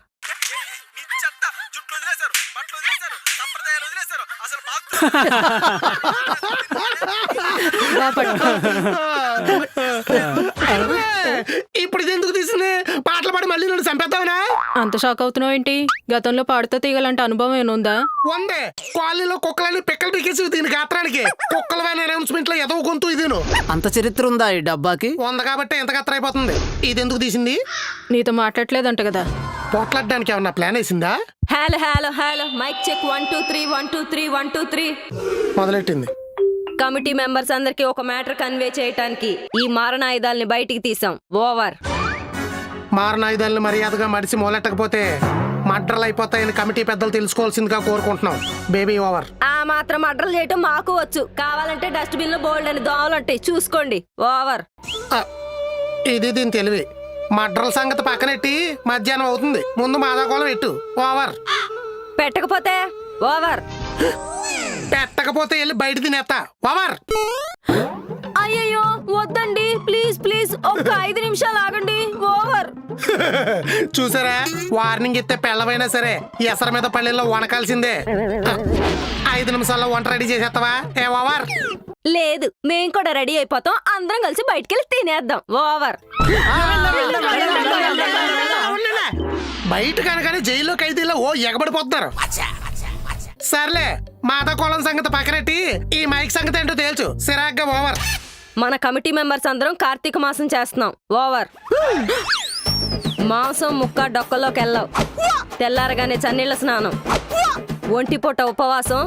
ఇప్పుడు ఇది ఎందుకు తీసింది? పాటలు పాడి మళ్ళీ నన్ను చంపేద్దామనా? అంత షాక్ అవుతున్నావు ఏంటి? గతంలో పాడుతూ తీగలంటే అనుభవం ఏముందా? వందే కాలనీలో కుక్కలని పిక్కలు పిక్కేసి దీని గాత్రానికి కుక్కల వ్యాన్ అనౌన్స్మెంట్ లో ఏదో గొంతు ఇదేను. అంత చరిత్ర ఉందా ఈ డబ్బాకి? వంద కాబట్టి ఎంత గత్ర అయిపోతుంది. ఇది ఎందుకు తీసింది? నీతో మాట్లాడలేదంట కదా. పోట్లాడడానికి ఏమన్నా ప్లాన్ వేసిందా? Hello hello hello mic check 1 2 3 1 2 3 1 2 3. మొదలెట్టింది. కమిటీ మెంబర్స్ అందరికి ఒక మ్యాటర్ కన్వే చేయటానికి ఈ మారణాయుధాలని బయటికి తీసాం. ఓవర్. మారణాయుధాలను మర్యాదగా మడిసి మొదలెట్టకపోతే మడ్రలు అయిపోతాయని కమిటీ పెద్దలు తెలుసుకోవాల్సిందిగా కోరుకుంటున్నాం. Baby over. ఆ మాత్రం అడ్రలు చేయటం మాకు వచ్చు. కావాలంటే డస్ట్బిన్ లో బోల్డ్ అని దోమలు ఉంటాయి, చూసుకోండి. ఓవర్. ఇది దీని తెలివి. మడ్రల సంగతి పక్కనెట్టి మధ్యాహ్నం అవుతుంది, ముందు మాదాకోళం ఎట్టు. ఓవర్. పెట్టకపోతే ఓవర్. పెట్టకపోతే వెళ్ళి బయట తినేస్తా. ఓవర్. అయ్యయ్యో వద్దండి, ప్లీజ్ ప్లీజ్ ఒక్క 5 నిమిషాలు ఆగండి. ఓవర్. చూసారా, వార్నింగ్ ఇస్తే పెళ్ళవైనా సరే ఎసర మీద పల్లెల్లో వనకాల్సిందే. 5 నిమిషాల్లో వంట రెడీ చేసేస్తావా? ఏ ఓవర్. లేదు, మేం కూడా రెడీ అయిపోతాం. అందరం కలిసి బయటికెళ్ళి తినేద్దాం. ఓవర్. బయట కనుకనే జైల్లో ఖైదీలో ఓ ఎగబడిపోతున్నారు. సర్లే, మాదాకోళం సంగతి పక్కనెట్టి ఈ మైక్ సంగతి ఏంటో తేల్చు. సిరాగ్గా ఓవర్. మన కమిటీ మెంబర్స్ అందరం కార్తీక మాసం చేస్తున్నాం. ఓవర్. మాంసం ముక్క డొక్కలోకి వెళ్ళావు. తెల్లారగానే చన్నీళ్ళ స్నానం, ఒంటిపూట ఉపవాసం,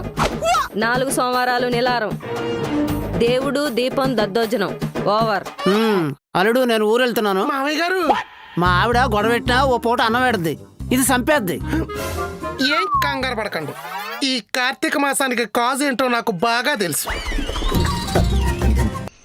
4 సోమవారాలు నిలారం, దేవుడు దీపం దద్దోజనం. ఓవర్. అల్లుడు నేను ఊరు వెళ్తున్నాను. మామయ్య గారు, మా ఆవిడ గొడవ పెట్టినా ఓ పూట అన్నం పెడద్ది. ఇది చంపేద్ది. ఏం కంగారు పడకండి. ఈ కార్తీక మాసానికి కాజ్ ఏంటో నాకు బాగా తెలుసు.